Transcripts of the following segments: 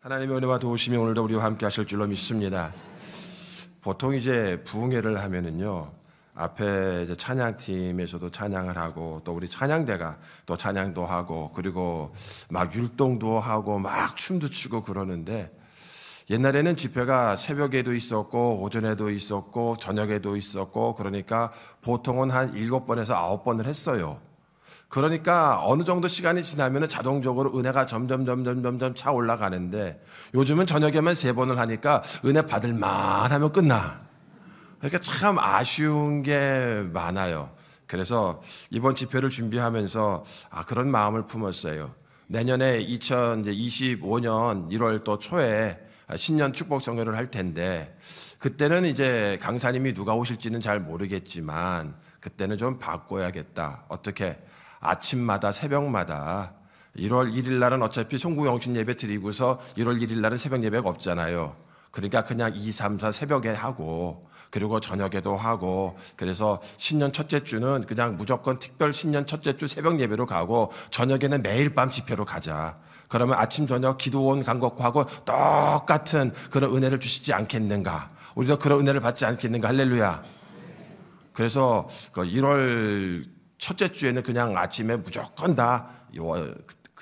하나님의 은혜와 도우심이 오늘도 우리와 함께 하실 줄로 믿습니다. 보통 이제 부흥회를 하면은요, 앞에 이제 찬양팀에서도 찬양을 하고, 또 우리 찬양대가 또 찬양도 하고, 그리고 막 율동도 하고, 막 춤도 추고 그러는데, 옛날에는 집회가 새벽에도 있었고, 오전에도 있었고, 저녁에도 있었고, 그러니까 보통은 한 7번에서 9번을 했어요. 그러니까 어느 정도 시간이 지나면 자동적으로 은혜가 점점 차 올라가는데, 요즘은 저녁에만 3번을 하니까 은혜 받을만 하면 끝나. 그러니까 참 아쉬운 게 많아요. 그래서 이번 집회를 준비하면서 그런 마음을 품었어요. 내년에 2025년 1월 또 초에 신년 축복 성회를 할 텐데, 그때는 이제 강사님이 누가 오실지는 잘 모르겠지만 그때는 좀 바꿔야겠다. 어떻게? 아침마다 새벽마다 1월 1일 날은 어차피 송구영신 예배 드리고서 1월 1일 날은 새벽 예배가 없잖아요. 그러니까 그냥 2, 3, 4 새벽에 하고, 그리고 저녁에도 하고, 그래서 신년 첫째 주는 그냥 무조건 특별 신년 첫째 주 새벽 예배로 가고, 저녁에는 매일 밤 집회로 가자. 그러면 아침 저녁 기도원 간 것하고 똑같은 그런 은혜를 주시지 않겠는가? 우리도 그런 은혜를 받지 않겠는가? 할렐루야. 그래서 1월 첫째 주에는 그냥 아침에 무조건 다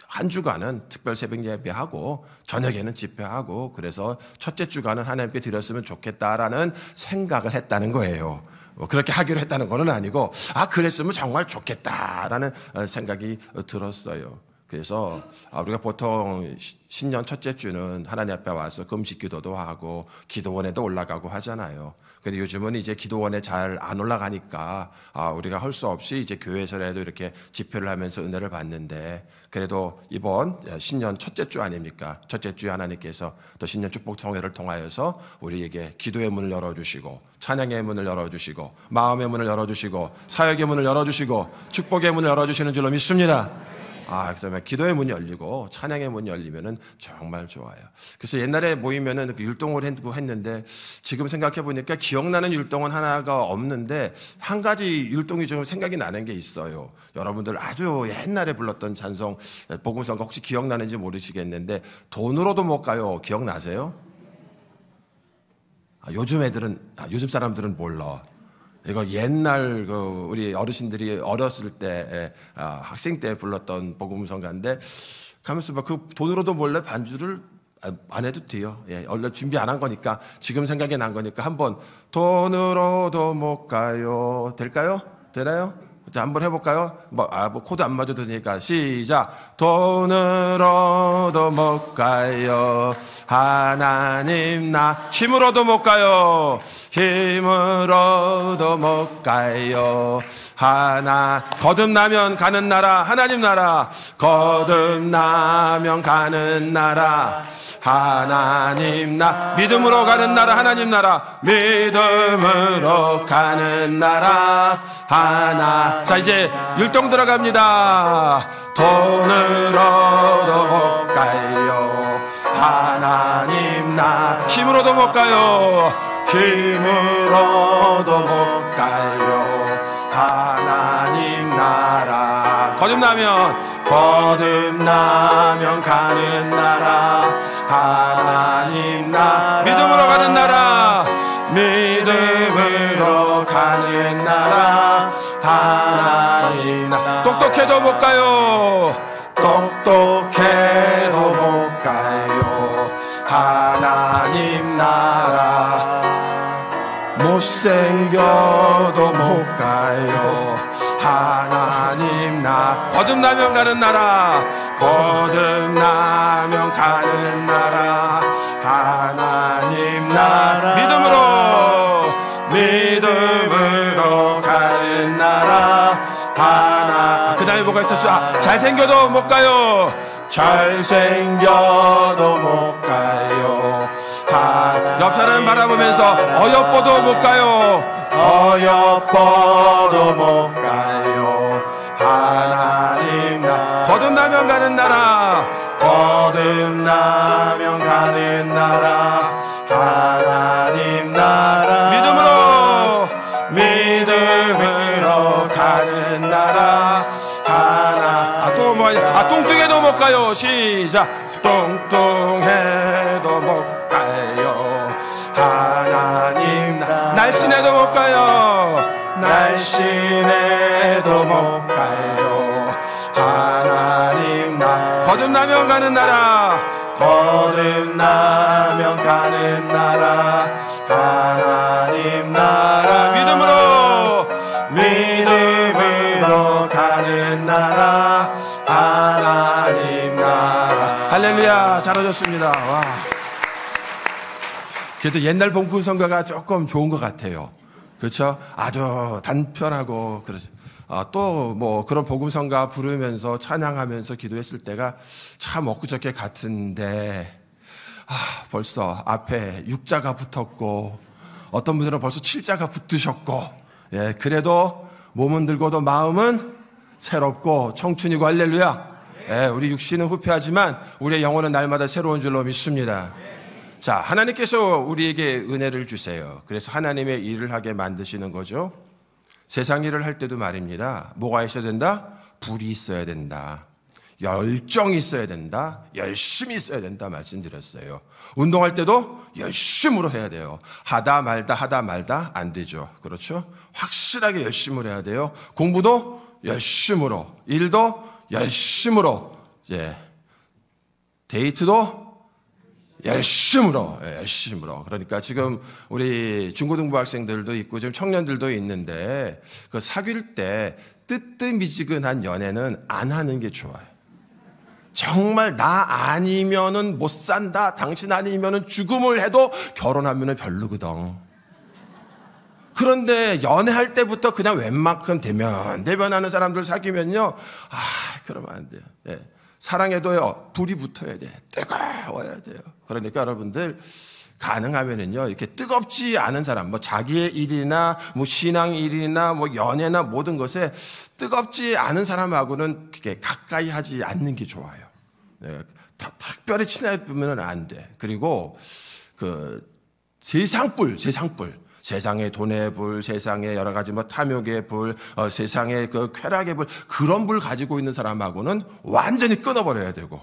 한 주간은 특별 새벽 예배하고, 저녁에는 집회하고, 그래서 첫째 주간은 하나님께 드렸으면 좋겠다라는 생각을 했다는 거예요. 그렇게 하기로 했다는 건 아니고, 그랬으면 정말 좋겠다라는 생각이 들었어요. 그래서 우리가 보통 신년 첫째 주는 하나님 앞에 와서 금식 기도도 하고 기도원에도 올라가고 하잖아요. 근데 요즘은 이제 기도원에 잘 안 올라가니까 우리가 할 수 없이 이제 교회에서라도 이렇게 집회를 하면서 은혜를 받는데, 그래도 이번 신년 첫째 주 아닙니까? 첫째 주에 하나님께서 또 신년 축복 성회를 통하여서 우리에게 기도의 문을 열어주시고, 찬양의 문을 열어주시고, 마음의 문을 열어주시고, 사역의 문을 열어주시고, 축복의 문을 열어주시는 줄로 믿습니다. 그래서 기도의 문이 열리고 찬양의 문이 열리면은 정말 좋아요. 그래서 옛날에 모이면은 율동을 했는데, 지금 생각해 보니까 기억나는 율동은 하나가 없는데, 한 가지 율동이 좀 생각이 나는 게 있어요. 여러분들 아주 옛날에 불렀던 찬송 복음성가 혹시 기억나는지 모르시겠는데, 돈으로도 못 가요. 기억나세요? 요즘 요즘 사람들은 몰라. 이거 옛날 우리 어르신들이 어렸을 때 학생 때 불렀던 복음성가인데, 가면서 그 돈으로도 몰래 반주를 안 해도 돼요. 원래 준비 안 한 거니까, 지금 생각이 난 거니까 한번 돈으로도 못 가요. 될까요? 되나요? 자, 한번 해볼까요? 코드 안 맞아도 되니까 시작. 돈으로도 못 가요. 하나님 힘으로도 못 가요. 힘으로도 못 가요. 거듭나면 가는 나라, 하나님 나라. 거듭나면 가는 나라, 하나님 믿음으로 가는 나라, 하나님 나라. 믿음으로 가는 나라, 자, 이제 율동 들어갑니다. 돈으로도 못 가요. 하나님 힘으로도 못 가요. 힘으로도 못 가요. 하나님 나라. 거듭나면 가는 나라, 하나님 믿음으로 가는 나라, 믿음으로 가는 나라, 하나님 똑똑해도 못 가요. 똑똑해도 못 가요. 하나님 나라. 못생겨도 못 가요. 하나님 거듭나면 가는 나라, 거듭나면 가는 나라, 하나님 나라. 믿음으로 가는 나라, 그 다음에 뭐가 있었죠? 잘생겨도 못 가요. 잘생겨도 못 가요. 옆 사람 바라보면서 어여뻐도 못 가요. 어여뻐도 못 가요. 하나님 거듭나면 가는 나라, 거듭나면 가는 나라, 하나님 나라. 믿음으로 가는 나라, 또 뭐 뚱뚱하냐? 뚱뚱해도 못 가요. 시작. 뚱뚱해도 못 가요. 하나님 날씬해도 못 가요. 날씬해도 못 가요. 하나님 거듭나면 가는 나라. 거듭나면 가는 나라. 하나님 나라. 믿음으로 가는 나라. 하나님 나라. 할렐루야. 잘하셨습니다. 와. 그래도 옛날 봉군 성가가 조금 좋은 것 같아요. 그렇죠? 아주 단편하고 그러죠. 또 뭐 그런 복음 성가 부르면서 찬양하면서 기도했을 때가 참 엊그저께 같은데 벌써 앞에 6자가 붙었고 어떤 분들은 벌써 7자가 붙으셨고, 예, 그래도 몸은 늙어도 마음은 새롭고 청춘이고 할렐루야. 예, 우리 육신은 후패하지만 우리의 영혼은 날마다 새로운 줄로 믿습니다. 자, 하나님께서 우리에게 은혜를 주세요. 그래서 하나님의 일을 하게 만드시는 거죠. 세상 일을 할 때도 말입니다. 뭐가 있어야 된다? 불이 있어야 된다. 열정이 있어야 된다. 열심히 있어야 된다 말씀드렸어요. 운동할 때도 열심으로 해야 돼요. 하다 말다 안 되죠. 그렇죠? 확실하게 열심으로 해야 돼요. 공부도 열심으로, 일도 열심으로, 예, 데이트도 열심으로. 그러니까 지금 우리 중고등부 학생들도 있고 지금 청년들도 있는데 그 사귈 때 뜨뜻미지근한 연애는 안 하는 게 좋아요. 정말 나 아니면은 못 산다. 당신 아니면은 죽음을 해도 결혼하면은 별로거든. 그런데 연애할 때부터 그냥 웬만큼 대면하는 사람들 사귀면요. 그러면 안 돼요. 예. 사랑해도요, 불이 붙어야 돼. 뜨거워야 돼요. 그러니까 여러분들, 가능하면은요, 이렇게 뜨겁지 않은 사람, 뭐 자기의 일이나, 뭐 신앙 일이나, 뭐 연애나 모든 것에 뜨겁지 않은 사람하고는 그렇게 가까이 하지 않는 게 좋아요. 네, 특별히 친해지면 안 돼. 그리고 세상불. 세상의 돈의 불, 세상의 여러 가지 뭐 탐욕의 불, 세상의 그 쾌락의 불, 그런 불 가지고 있는 사람하고는 완전히 끊어버려야 되고,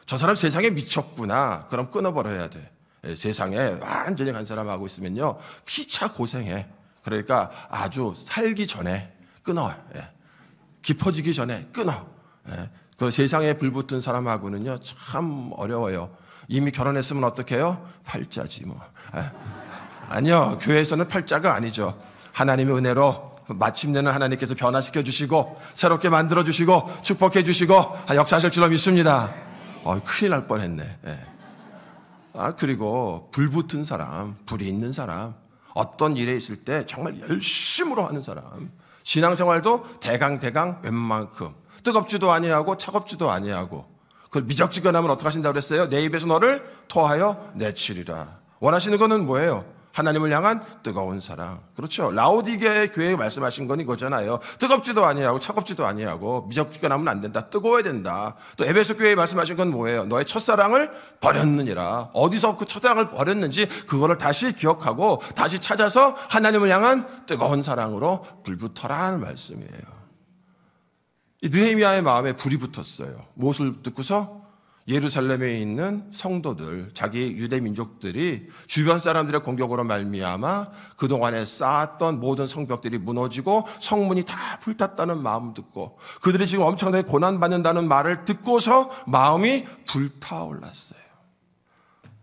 저 사람 세상에 미쳤구나. 그럼 끊어버려야 돼. 세상에 완전히 간 사람하고 있으면요, 피차 고생해. 그러니까 아주 살기 전에 끊어. 깊어지기 전에 끊어. 그 세상에 불붙은 사람하고는요, 참 어려워요. 이미 결혼했으면 어떡해요? 팔자지 뭐. 아니요, 교회에서는 팔자가 아니죠. 하나님의 은혜로 마침내는 하나님께서 변화시켜 주시고 새롭게 만들어 주시고 축복해 주시고 역사하실 줄로 믿습니다. 큰일 날 뻔했네. 그리고 불붙은 사람, 불이 있는 사람, 어떤 일에 있을 때 정말 열심으로 하는 사람, 신앙생활도 대강 웬만큼 뜨겁지도 아니하고 차갑지도 아니하고, 그걸 미적지근하면 어떻게 하신다고 그랬어요? 내 입에서 너를 토하여 내치리라. 원하시는 거는 뭐예요? 하나님을 향한 뜨거운 사랑. 그렇죠. 라오디게의 교회에 말씀하신 건 이거잖아요. 뜨겁지도 아니하고 차갑지도 아니하고 미적지근하면 안 된다. 뜨거워야 된다. 또 에베소 교회에 말씀하신 건 뭐예요? 너의 첫사랑을 버렸느니라. 어디서 그 첫사랑을 버렸는지 그거를 다시 기억하고 다시 찾아서 하나님을 향한 뜨거운 사랑으로 불붙어라는 말씀이에요. 이 느헤미야의 마음에 불이 붙었어요. 무엇을 듣고서? 예루살렘에 있는 성도들, 자기 유대 민족들이 주변 사람들의 공격으로 말미암아 그동안에 쌓았던 모든 성벽들이 무너지고 성문이 다 불탔다는 마음 듣고, 그들이 지금 엄청나게 고난받는다는 말을 듣고서 마음이 불타올랐어요.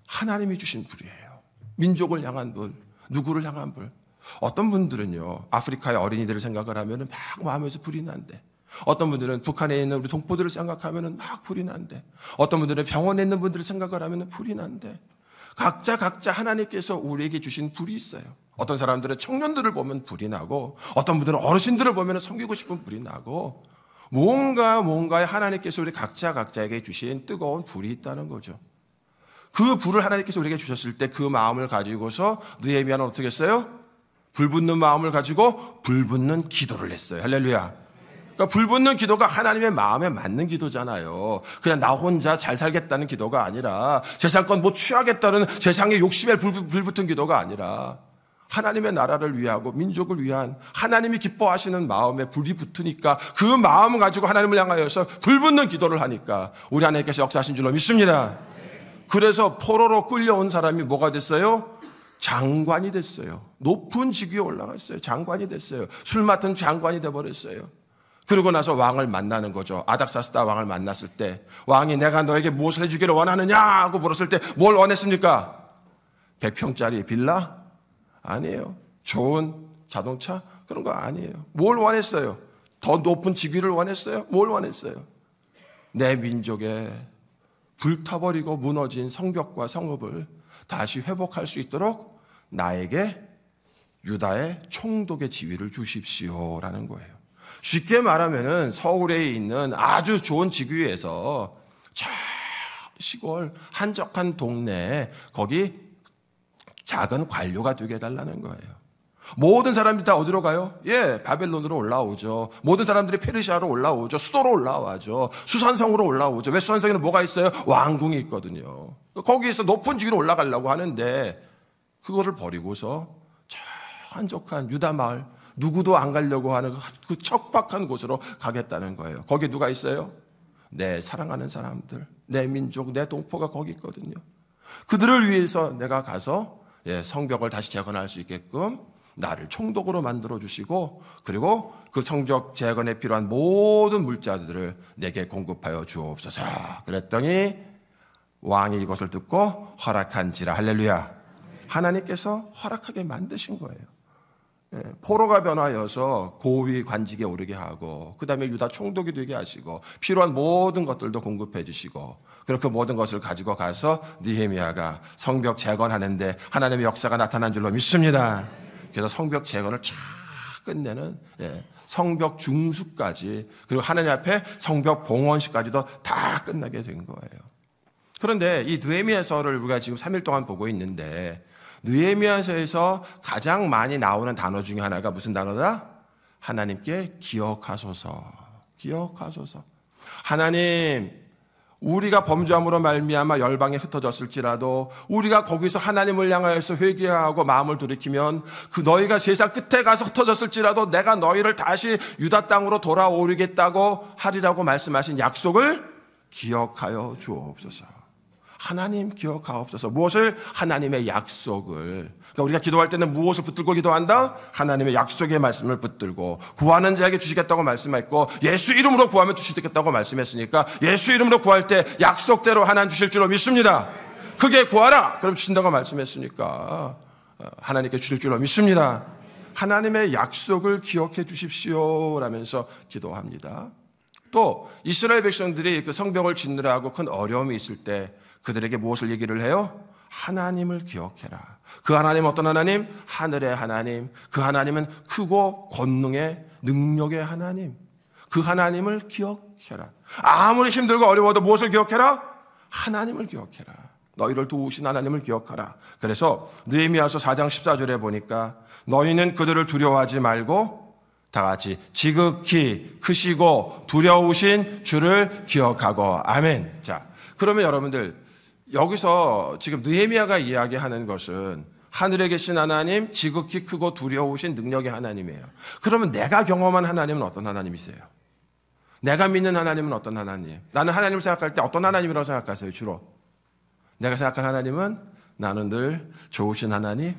하나님이 주신 불이에요. 민족을 향한 불, 누구를 향한 불. 어떤 분들은요, 아프리카의 어린이들을 생각을 하면 막 마음에서 불이 난대. 어떤 분들은 북한에 있는 우리 동포들을 생각하면 막 불이 난대. 어떤 분들은 병원에 있는 분들을 생각을 하면 불이 난대. 각자 하나님께서 우리에게 주신 불이 있어요. 어떤 사람들은 청년들을 보면 불이 나고, 어떤 분들은 어르신들을 보면 섬기고 싶은 불이 나고, 뭔가에 하나님께서 우리 각자에게 주신 뜨거운 불이 있다는 거죠. 그 불을 하나님께서 우리에게 주셨을 때 그 마음을 가지고서 느헤미야는 어떻게 했어요? 불붙는 마음을 가지고 불붙는 기도를 했어요. 할렐루야. 그러니까 불붙는 기도가 하나님의 마음에 맞는 기도잖아요. 그냥 나 혼자 잘 살겠다는 기도가 아니라, 세상권 뭐 취하겠다는 세상의 욕심에 불붙은 기도가 아니라, 하나님의 나라를 위하고 민족을 위한 하나님이 기뻐하시는 마음에 불이 붙으니까 그 마음을 가지고 하나님을 향하여서 불붙는 기도를 하니까 우리 하나님께서 역사하신 줄로 믿습니다. 그래서 포로로 끌려온 사람이 뭐가 됐어요? 장관이 됐어요. 높은 직위에 올라갔어요. 장관이 됐어요. 술 맡은 장관이 돼버렸어요. 그러고 나서 왕을 만나는 거죠. 아닥사스다 왕을 만났을 때 왕이 내가 너에게 무엇을 해주기를 원하느냐 하고 물었을 때 뭘 원했습니까? 100평짜리 빌라? 아니에요. 좋은 자동차? 그런 거 아니에요. 뭘 원했어요? 더 높은 직위를 원했어요? 뭘 원했어요? 내 민족의 불타버리고 무너진 성벽과 성읍을 다시 회복할 수 있도록 나에게 유다의 총독의 지위를 주십시오라는 거예요. 쉽게 말하면은 서울에 있는 아주 좋은 지구에서 저 시골 한적한 동네에 거기 작은 관료가 되게 해달라는 거예요. 모든 사람들이 다 어디로 가요? 바벨론으로 올라오죠. 모든 사람들이 페르시아로 올라오죠. 수도로 올라와죠. 수산성으로 올라오죠. 왜 수산성에는 뭐가 있어요? 왕궁이 있거든요. 거기에서 높은 지위로 올라가려고 하는데 그거를 버리고서 저 한적한 유다 마을, 누구도 안 가려고 하는 그 척박한 곳으로 가겠다는 거예요. 거기에 누가 있어요? 내 사랑하는 사람들, 내 민족, 내 동포가 거기 있거든요. 그들을 위해서 내가 가서 성벽을 다시 재건할 수 있게끔 나를 총독으로 만들어주시고 그리고 그 성적 재건에 필요한 모든 물자들을 내게 공급하여 주옵소서. 그랬더니 왕이 이것을 듣고 허락한지라. 할렐루야. 하나님께서 허락하게 만드신 거예요. 포로가 변하여서 고위 관직에 오르게 하고 그 다음에 유다 총독이 되게 하시고 필요한 모든 것들도 공급해 주시고 그렇게 모든 것을 가지고 가서 느헤미야가 성벽 재건하는데 하나님의 역사가 나타난 줄로 믿습니다. 그래서 성벽 재건을 쫙 끝내는 성벽 중수까지 그리고 하나님 앞에 성벽 봉헌식까지도 다 끝나게 된 거예요. 그런데 이 느헤미야서를 우리가 지금 3일 동안 보고 있는데 느헤미야서에서 가장 많이 나오는 단어 중에 하나가 무슨 단어다? 하나님께 기억하소서. 기억하소서. 하나님, 우리가 범죄함으로 말미암아 열방에 흩어졌을지라도 우리가 거기서 하나님을 향하여서 회개하고 마음을 돌이키면 그 너희가 세상 끝에 가서 흩어졌을지라도 내가 너희를 다시 유다 땅으로 돌아오리겠다고 하리라고 말씀하신 약속을 기억하여 주옵소서. 하나님 기억하옵소서. 무엇을? 하나님의 약속을. 그러니까 우리가 기도할 때는 무엇을 붙들고 기도한다? 하나님의 약속의 말씀을 붙들고 구하는 자에게 주시겠다고 말씀했고 예수 이름으로 구하면 주시겠다고 말씀했으니까 예수 이름으로 구할 때 약속대로 하나님 주실 줄로 믿습니다. 크게 구하라. 그럼 주신다고 말씀했으니까 하나님께 주실 줄로 믿습니다. 하나님의 약속을 기억해 주십시오 라면서 기도합니다. 또 이스라엘 백성들이 그 성벽을 짓느라고 큰 어려움이 있을 때 그들에게 무엇을 얘기를 해요? 하나님을 기억해라. 그 하나님 어떤 하나님? 하늘의 하나님. 그 하나님은 크고 권능의 능력의 하나님. 그 하나님을 기억해라. 아무리 힘들고 어려워도 무엇을 기억해라? 하나님을 기억해라. 너희를 도우신 하나님을 기억하라. 그래서 느헤미야서 4장 14절에 보니까 너희는 그들을 두려워하지 말고 다 같이 지극히 크시고 두려우신 주를 기억하고 아멘. 자, 그러면 여러분들 여기서 지금 느헤미야가 이야기하는 것은 하늘에 계신 하나님, 지극히 크고 두려우신 능력의 하나님이에요. 그러면 내가 경험한 하나님은 어떤 하나님이세요? 내가 믿는 하나님은 어떤 하나님? 나는 하나님을 생각할 때 어떤 하나님이라고 생각하세요, 주로? 내가 생각한 하나님은 나는 늘 좋으신 하나님,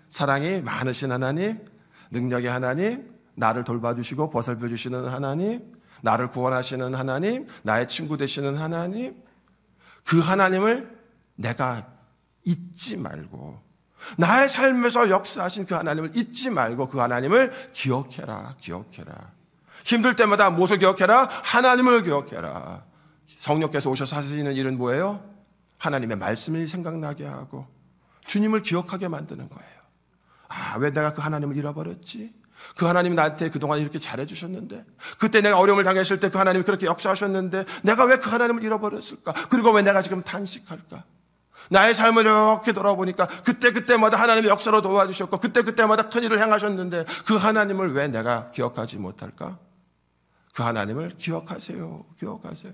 사랑이 많으신 하나님, 능력의 하나님, 나를 돌봐주시고 보살펴주시는 하나님, 나를 구원하시는 하나님, 나의 친구 되시는 하나님, 그 하나님을 내가 잊지 말고 나의 삶에서 역사하신 그 하나님을 잊지 말고 그 하나님을 기억해라. 기억해라. 힘들 때마다 무엇을 기억해라? 하나님을 기억해라. 성령께서 오셔서 하시는 일은 뭐예요? 하나님의 말씀이 생각나게 하고 주님을 기억하게 만드는 거예요. 아, 왜 내가 그 하나님을 잃어버렸지? 그 하나님이 나한테 그동안 이렇게 잘해주셨는데 그때 내가 어려움을 당했을 때 그 하나님이 그렇게 역사하셨는데 내가 왜 그 하나님을 잃어버렸을까? 그리고 왜 내가 지금 탄식할까? 나의 삶을 이렇게 돌아보니까 그때마다 하나님이 역사로 도와주셨고 그때마다 큰 일을 행하셨는데 그 하나님을 왜 내가 기억하지 못할까? 그 하나님을 기억하세요. 기억하세요.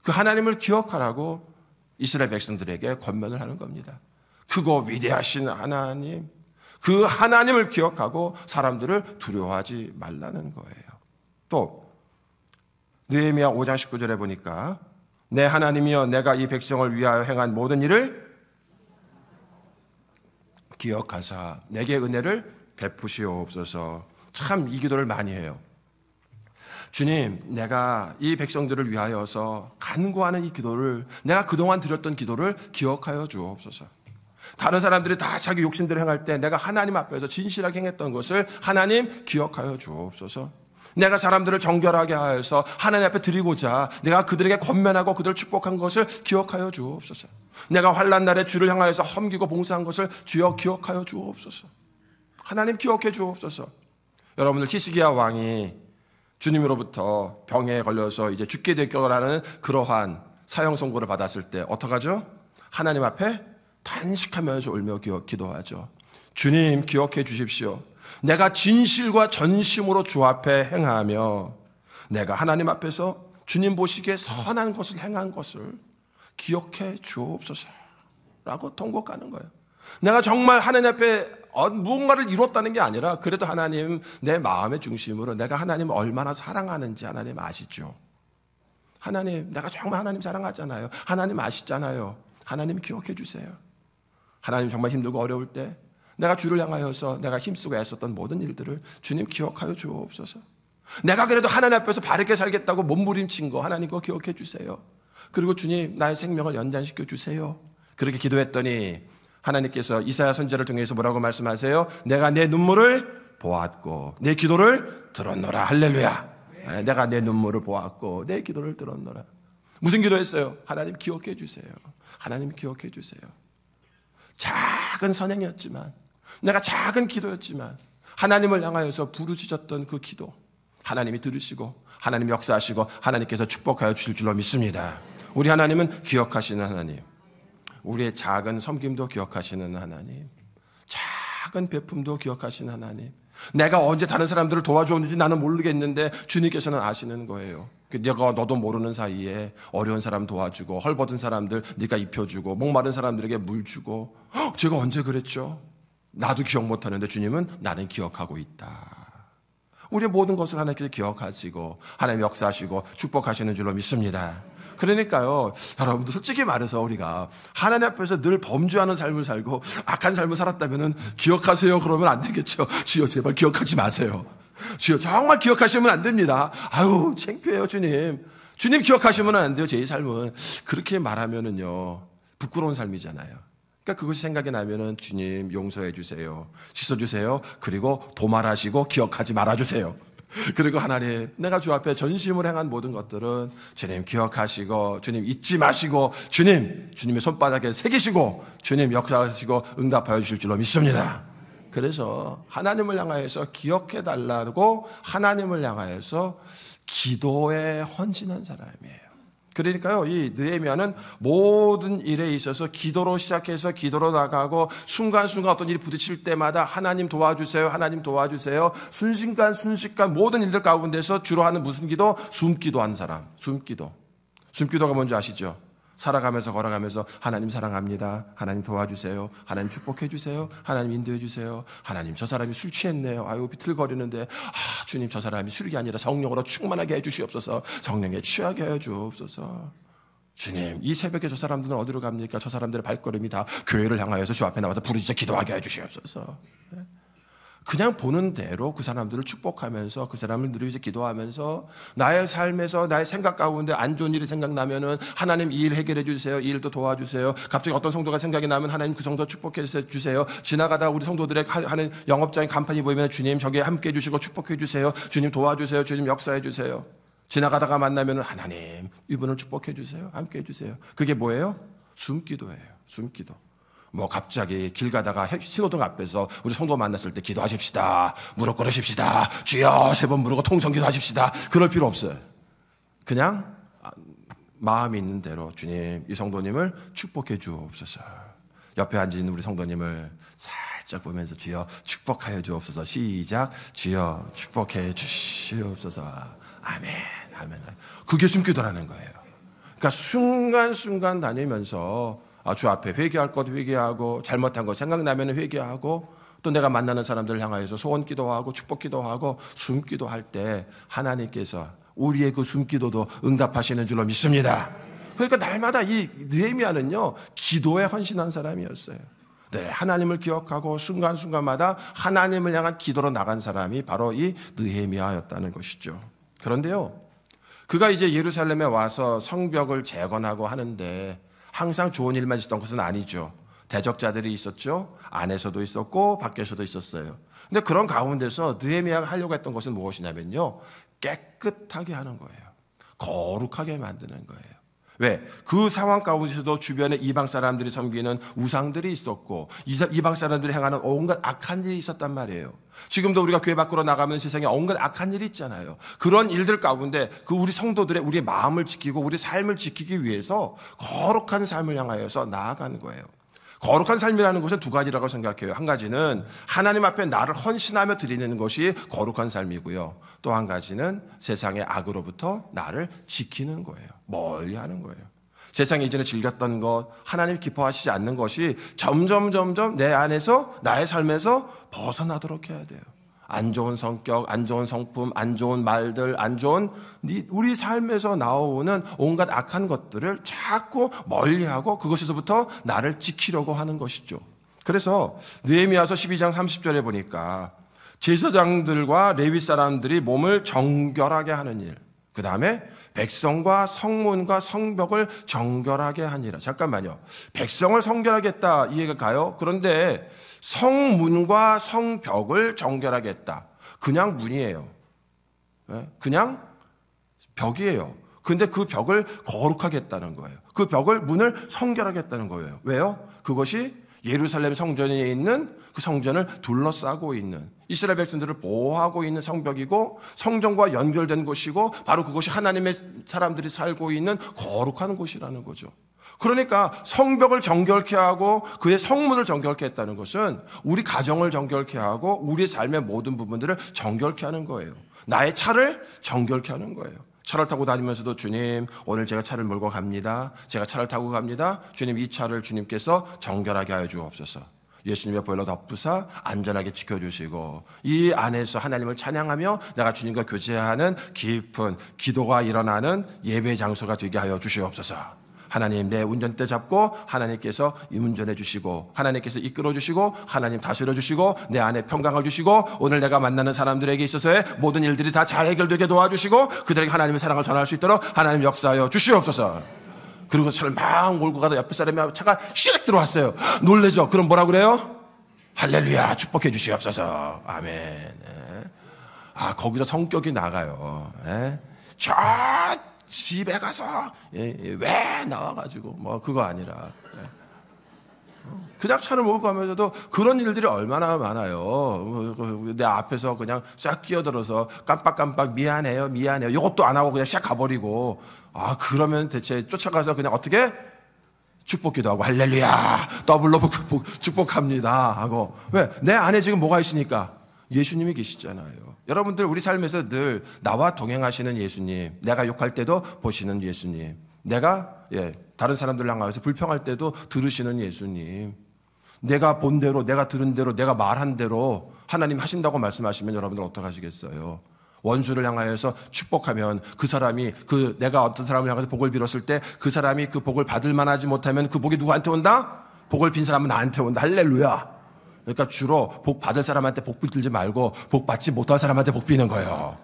그 하나님을 기억하라고 이스라엘 백성들에게 권면을 하는 겁니다. 크고 위대하신 하나님, 그 하나님을 기억하고 사람들을 두려워하지 말라는 거예요. 또 느헤미야 5장 19절에 보니까 내 하나님이여 내가 이 백성을 위하여 행한 모든 일을 기억하사 내게 은혜를 베푸시옵소서. 참 이 기도를 많이 해요. 주님, 내가 이 백성들을 위하여서 간구하는 이 기도를, 내가 그동안 드렸던 기도를 기억하여 주옵소서. 다른 사람들이 다 자기 욕심대로 행할 때 내가 하나님 앞에서 진실하게 행했던 것을 하나님 기억하여 주옵소서. 내가 사람들을 정결하게 하여서 하나님 앞에 드리고자 내가 그들에게 권면하고 그들을 축복한 것을 기억하여 주옵소서. 내가 환난 날에 주를 향하여서 섬기고 봉사한 것을 주여 기억하여 주옵소서. 하나님 기억해 주옵소서. 여러분들 히스기야 왕이 주님으로부터 병에 걸려서 이제 죽게 될 거라는 그러한 사형 선고를 받았을 때 어떡하죠? 하나님 앞에 단식하면서 울며 기도하죠. 주님 기억해 주십시오. 내가 진실과 전심으로 주 앞에 행하며 내가 하나님 앞에서 주님 보시기에 선한 것을 행한 것을 기억해 주옵소서 라고 통곡하는 거예요. 내가 정말 하나님 앞에 무언가를 이뤘다는 게 아니라 그래도 하나님 내 마음의 중심으로 내가 하나님을 얼마나 사랑하는지 하나님 아시죠? 하나님 내가 정말 하나님 사랑하잖아요. 하나님 아시잖아요. 하나님 기억해 주세요. 하나님 정말 힘들고 어려울 때 내가 주를 향하여서 내가 힘쓰고 애썼던 모든 일들을 주님 기억하여 주옵소서. 내가 그래도 하나님 앞에서 바르게 살겠다고 몸부림친 거 하나님 그거 기억해 주세요. 그리고 주님 나의 생명을 연장시켜 주세요. 그렇게 기도했더니 하나님께서 이사야 선지자를 통해서 뭐라고 말씀하세요? 내가 내 눈물을 보았고 내 기도를 들었노라. 할렐루야. 내가 내 눈물을 보았고 내 기도를 들었노라. 무슨 기도했어요? 하나님 기억해 주세요. 하나님 기억해 주세요. 작은 선행이었지만 내가 작은 기도였지만 하나님을 향하여서 부르짖었던 그 기도 하나님이 들으시고 하나님 역사하시고 하나님께서 축복하여 주실 줄로 믿습니다. 우리 하나님은 기억하시는 하나님, 우리의 작은 섬김도 기억하시는 하나님, 작은 베품도 기억하시는 하나님, 내가 언제 다른 사람들을 도와주었는지 나는 모르겠는데 주님께서는 아시는 거예요. 내가 너도 모르는 사이에 어려운 사람 도와주고 헐벗은 사람들 네가 입혀주고 목마른 사람들에게 물 주고 제가 언제 그랬죠? 나도 기억 못하는데 주님은 나는 기억하고 있다. 우리의 모든 것을 하나님께서 기억하시고 하나님 역사하시고 축복하시는 줄로 믿습니다. 그러니까요, 여러분들 솔직히 말해서 우리가 하나님 앞에서 늘 범죄하는 삶을 살고 악한 삶을 살았다면 기억하세요 그러면 안 되겠죠. 주여 제발 기억하지 마세요. 주여 정말 기억하시면 안 됩니다. 아유 창피해요 주님. 주님 기억하시면 안 돼요. 제 삶은. 그렇게 말하면은요 부끄러운 삶이잖아요. 그러니까 그것이 생각이 나면은 주님 용서해 주세요. 씻어주세요. 그리고 도말하시고 기억하지 말아주세요. 그리고 하나님 내가 주 앞에 전심을 행한 모든 것들은 주님 기억하시고 주님 잊지 마시고 주님의 손바닥에 새기시고 주님 역사하시고 응답하여 주실 줄로 믿습니다. 그래서 하나님을 향하여서 기억해 달라고 하나님을 향하여서 기도에 헌신한 사람이에요. 그러니까요, 이 느헤미야는 모든 일에 있어서 기도로 시작해서 기도로 나가고 순간순간 어떤 일이 부딪힐 때마다 하나님 도와주세요, 하나님 도와주세요. 순식간 모든 일들 가운데서 주로 하는 무슨 기도? 숨기도 하는 사람. 숨기도가 뭔지 아시죠? 살아가면서 걸어가면서 하나님 사랑합니다. 하나님 도와주세요. 하나님 축복해 주세요. 하나님 인도해 주세요. 하나님 저 사람이 술 취했네요. 아유 비틀거리는데 주님 저 사람이 술이 아니라 성령으로 충만하게 해 주시옵소서. 성령에 취하게 해 주옵소서. 주님 이 새벽에 저 사람들은 어디로 갑니까? 저 사람들의 발걸음이 다 교회를 향하여서 주 앞에 나와서 부르짖어 기도하게 해 주시옵소서. 그냥 보는 대로 그 사람들을 축복하면서 그 사람을 늘 위해서 기도하면서 나의 삶에서 나의 생각 가운데 안 좋은 일이 생각나면은 하나님 이 일 해결해 주세요. 이 일도 도와주세요. 갑자기 어떤 성도가 생각이 나면 하나님 그 성도 축복해 주세요. 지나가다 우리 성도들의 하는 영업장에 간판이 보이면 주님 저기에 함께 해 주시고 축복해 주세요. 주님 도와주세요. 주님 역사해 주세요. 지나가다가 만나면은 하나님 이분을 축복해 주세요. 함께 해 주세요. 그게 뭐예요? 숨기도예요. 숨기도. 뭐 갑자기 길 가다가 신호등 앞에서 우리 성도 만났을 때 기도하십시다. 무릎 꿇으십시다. 주여 3번 무릎 통성 기도하십시다. 그럴 필요 없어요. 그냥 마음이 있는 대로 주님 이 성도님을 축복해 주옵소서. 옆에 앉은 우리 성도님을 살짝 보면서 주여 축복하여 주옵소서. 시작. 주여 축복해 주시옵소서. 아멘. 아멘. 그게 숨기도라는 거예요. 그러니까 순간순간 다니면서 주 앞에 회개할 것 회개하고 잘못한 거 생각나면 회개하고 또 내가 만나는 사람들을 향하여서 소원 기도하고 축복 기도하고 숨기도 할 때 하나님께서 우리의 그 숨기도도 응답하시는 줄로 믿습니다. 그러니까 날마다 이 느헤미야는요, 기도에 헌신한 사람이었어요. 네, 하나님을 기억하고 순간순간마다 하나님을 향한 기도로 나간 사람이 바로 이 느헤미야였다는 것이죠. 그런데요, 그가 이제 예루살렘에 와서 성벽을 재건하고 하는데 항상 좋은 일만 있었던 것은 아니죠. 대적자들이 있었죠. 안에서도 있었고 밖에서도 있었어요. 근데 그런 가운데서 느헤미야가 하려고 했던 것은 무엇이냐면요, 깨끗하게 하는 거예요. 거룩하게 만드는 거예요. 왜? 그 상황 가운데서도 주변에 이방 사람들이 섬기는 우상들이 있었고 이방 사람들이 행하는 온갖 악한 일이 있었단 말이에요. 지금도 우리가 교회 밖으로 나가면 세상에 온갖 악한 일이 있잖아요. 그런 일들 가운데 그 우리 성도들의 우리의 마음을 지키고 우리 삶을 지키기 위해서 거룩한 삶을 향하여서 나아가는 거예요. 거룩한 삶이라는 것은 두 가지라고 생각해요. 한 가지는 하나님 앞에 나를 헌신하며 드리는 것이 거룩한 삶이고요. 또 한 가지는 세상의 악으로부터 나를 지키는 거예요. 멀리하는 거예요. 세상에 이전에 즐겼던 것, 하나님 기뻐하시지 않는 것이 점점 내 안에서 나의 삶에서 벗어나도록 해야 돼요. 안 좋은 성격, 안 좋은 성품, 안 좋은 말들, 안 좋은 우리 삶에서 나오는 온갖 악한 것들을 자꾸 멀리하고 그것에서부터 나를 지키려고 하는 것이죠. 그래서 느헤미야서 12장 30절에 보니까 제사장들과 레위 사람들이 몸을 정결하게 하는 일, 그 다음에 백성과 성문과 성벽을 정결하게 하니라. 잠깐만요. 백성을 정결하겠다 이해가 가요? 그런데 성문과 성벽을 정결하겠다. 그냥 문이에요. 그냥 벽이에요. 근데 그 벽을 거룩하겠다는 거예요. 그 벽을, 문을 성결하겠다는 거예요. 왜요? 그것이 예루살렘 성전에 있는 그 성전을 둘러싸고 있는 이스라엘 백성들을 보호하고 있는 성벽이고 성전과 연결된 곳이고 바로 그것이 하나님의 사람들이 살고 있는 거룩한 곳이라는 거죠. 그러니까 성벽을 정결케 하고 그의 성문을 정결케 했다는 것은 우리 가정을 정결케 하고 우리의 삶의 모든 부분들을 정결케 하는 거예요. 나의 차를 정결케 하는 거예요. 차를 타고 다니면서도 주님, 오늘 제가 차를 몰고 갑니다. 제가 차를 타고 갑니다. 주님, 이 차를 주님께서 정결하게 하여 주옵소서. 예수님의 보혈로 덮으사 안전하게 지켜주시고 이 안에서 하나님을 찬양하며 내가 주님과 교제하는 깊은 기도가 일어나는 예배 장소가 되게 하여 주시옵소서. 하나님, 내 운전대 잡고 하나님께서 운전해 주시고 하나님께서 이끌어 주시고 하나님 다스려 주시고 내 안에 평강을 주시고 오늘 내가 만나는 사람들에게 있어서의 모든 일들이 다 잘 해결되게 도와주시고 그들에게 하나님의 사랑을 전할 수 있도록 하나님 역사하여 주시옵소서. 그리고 차를 막 몰고 가다 옆에 사람이 차가 씩 들어왔어요. 놀라죠? 그럼 뭐라 그래요? 할렐루야, 축복해 주시옵소서. 아멘. 아, 거기서 성격이 나가요. 저 집에 가서 왜 나와가지고 뭐 그거 아니라 그냥 차를 몰고 가면서도 그런 일들이 얼마나 많아요. 내 앞에서 그냥 싹 끼어들어서 깜빡깜빡 미안해요 이것도 안 하고 그냥 싹 가버리고, 아, 그러면 대체 쫓아가서 그냥 어떻게 축복기도 하고 할렐루야 더블로 축복합니다 하고. 왜? 내 안에 지금 뭐가 있으니까 예수님이 계시잖아요. 여러분들 우리 삶에서 늘 나와 동행하시는 예수님, 내가 욕할 때도 보시는 예수님, 내가 다른 사람들 향해서 불평할 때도 들으시는 예수님, 내가 본 대로, 내가 들은 대로, 내가 말한 대로 하나님 하신다고 말씀하시면 여러분들 어떡하시겠어요? 원수를 향하여서 축복하면 그 사람이 내가 어떤 사람을 향해서 복을 빌었을 때 그 사람이 그 복을 받을 만하지 못하면 그 복이 누구한테 온다? 복을 빈 사람은 나한테 온다. 할렐루야. 그러니까 주로 복 받을 사람한테 복 빌지 말고 복 받지 못할 사람한테 복 비는 거예요.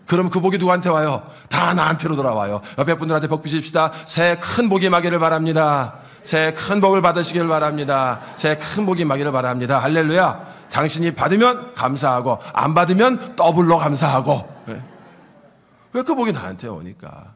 그럼 그 복이 누구한테 와요? 다 나한테로 돌아와요. 옆에 분들한테 복 비십시다. 새해 큰 복이 임하기를 바랍니다. 새해 큰 복을 받으시길 바랍니다. 새해 큰 복이 임하기를 바랍니다. 할렐루야. 당신이 받으면 감사하고 안 받으면 더블로 감사하고. 왜 그 복이 나한테 오니까?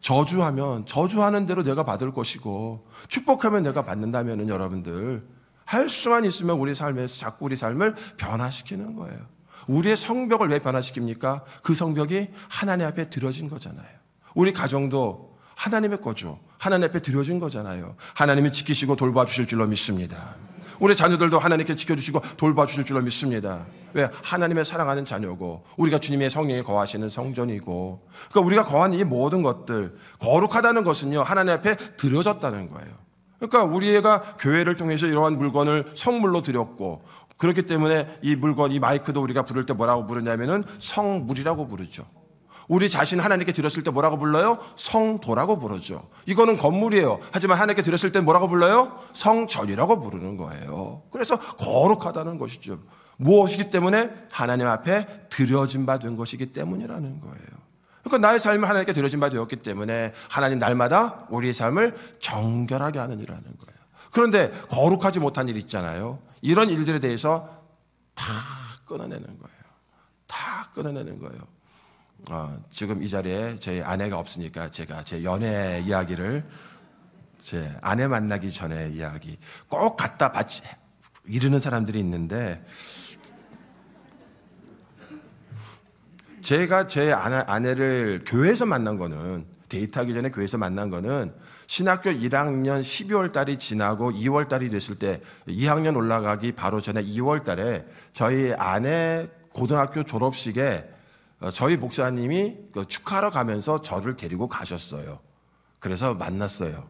저주하면 저주하는 대로 내가 받을 것이고 축복하면 내가 받는다면은 여러분들 할 수만 있으면 우리 삶에서 자꾸 우리 삶을 변화시키는 거예요. 우리의 성벽을 왜 변화시킵니까? 그 성벽이 하나님 앞에 드려진 거잖아요. 우리 가정도 하나님의 거죠. 하나님 앞에 드려진 거잖아요. 하나님이 지키시고 돌봐주실 줄로 믿습니다. 우리 자녀들도 하나님께 지켜주시고 돌봐주실 줄로 믿습니다. 왜? 하나님의 사랑하는 자녀고 우리가 주님의 성령이 거하시는 성전이고, 그러니까 우리가 거한 이 모든 것들, 거룩하다는 것은요 하나님 앞에 드려졌다는 거예요. 그러니까 우리가 교회를 통해서 이러한 물건을 성물로 드렸고 그렇기 때문에 이 물건, 이 마이크도 우리가 부를 때 뭐라고 부르냐면은 성물이라고 부르죠. 우리 자신 하나님께 드렸을 때 뭐라고 불러요? 성도라고 부르죠. 이거는 건물이에요. 하지만 하나님께 드렸을 때 뭐라고 불러요? 성전이라고 부르는 거예요. 그래서 거룩하다는 것이죠. 무엇이기 때문에? 하나님 앞에 드려진 바 된 것이기 때문이라는 거예요. 그러니까 나의 삶을 하나님께 드려진 바 되었기 때문에 하나님 날마다 우리의 삶을 정결하게 하는 일이라는 거예요. 그런데 거룩하지 못한 일 있잖아요. 이런 일들에 대해서 다 끊어내는 거예요. 다 끊어내는 거예요. 지금 이 자리에 제 아내가 없으니까 제가 제 연애 이야기를 제 아내 만나기 전에 이야기 꼭 갖다 바치 이르는 사람들이 있는데, 제가 제 아내를 교회에서 만난 거는, 데이트하기 전에 교회에서 만난 거는 신학교 1학년 12월 달이 지나고 2월 달이 됐을 때 2학년 올라가기 바로 전에 2월 달에 저희 아내 고등학교 졸업식에 저희 목사님이 축하하러 가면서 저를 데리고 가셨어요. 그래서 만났어요.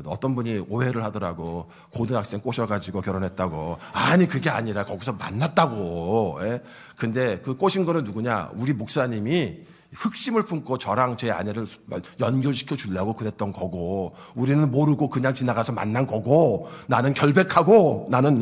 어떤 분이 오해를 하더라고. 고등학생 꼬셔가지고 결혼했다고. 아니 그게 아니라 거기서 만났다고. 근데 그 꼬신 거는 누구냐? 우리 목사님이 흑심을 품고 저랑 제 아내를 연결시켜 주려고 그랬던 거고, 우리는 모르고 그냥 지나가서 만난 거고, 나는 결백하고, 나는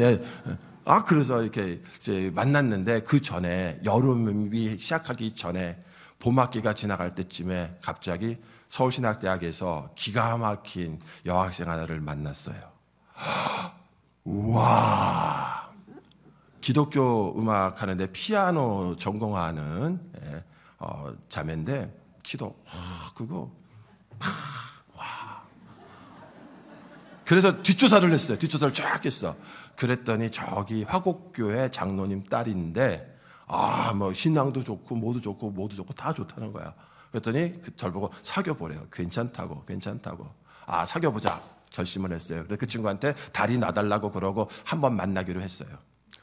그래서 이렇게 이제 만났는데, 그 전에 여름이 시작하기 전에 봄학기가 지나갈 때쯤에 갑자기 서울신학대학에서 기가 막힌 여학생 하나를 만났어요. 우와! 기독교 음악 하는데 피아노 전공하는 자매인데 키도 와. 그래서 뒷조사를 했어요. 뒷조사를 쫙 했어. 그랬더니 저기 화곡교회 장로님 딸인데 뭐 신앙도 좋고 모두 좋고 다 좋다는 거야. 그랬더니 저를 보고 사귀어보래요. 괜찮다고. 사귀어보자 결심을 했어요. 그래서 그 친구한테 다리 놔달라고 그러고 한번 만나기로 했어요.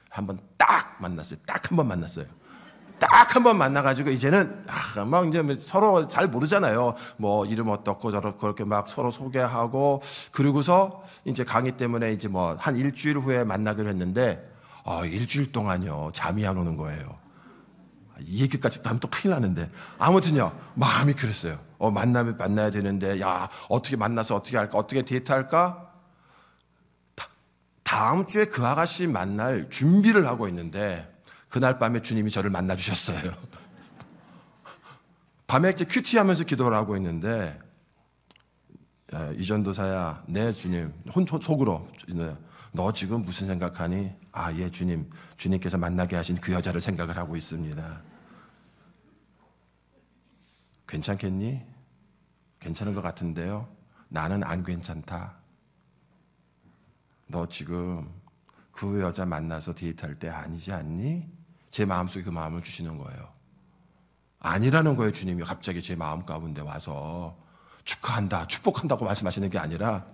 한번 딱 만났어요. 딱 한 번 만났어요. 딱 한 번 만나가지고 이제는 막 이제 서로 잘 모르잖아요. 뭐 이름 어떻고 저렇고 그렇게 막 서로 소개하고, 그리고서 이제 강의 때문에 이제 뭐 한 일주일 후에 만나기로 했는데 일주일 동안요 잠이 안 오는 거예요. 이 얘기까지 하면 또 큰일 나는데, 아무튼요 마음이 그랬어요. 만나야 되는데 어떻게 만나서 어떻게 할까, 어떻게 데이트할까. 다음 주에 그 아가씨 만날 준비를 하고 있는데 그날 밤에 주님이 저를 만나 주셨어요. 밤에 이제 큐티하면서 기도를 하고 있는데, 이전도사야, 네 주님, 속으로 너 지금 무슨 생각하니? 예 주님, 주님께서 만나게 하신 그 여자를 생각을 하고 있습니다. 괜찮겠니? 괜찮은 것 같은데요. 나는 안 괜찮다. 너 지금 그 여자 만나서 데이트할 때 아니지 않니? 제 마음속에 그 마음을 주시는 거예요. 아니라는 거예요. 주님이 갑자기 제 마음 가운데 와서 축하한다, 축복한다고 말씀하시는 게 아니라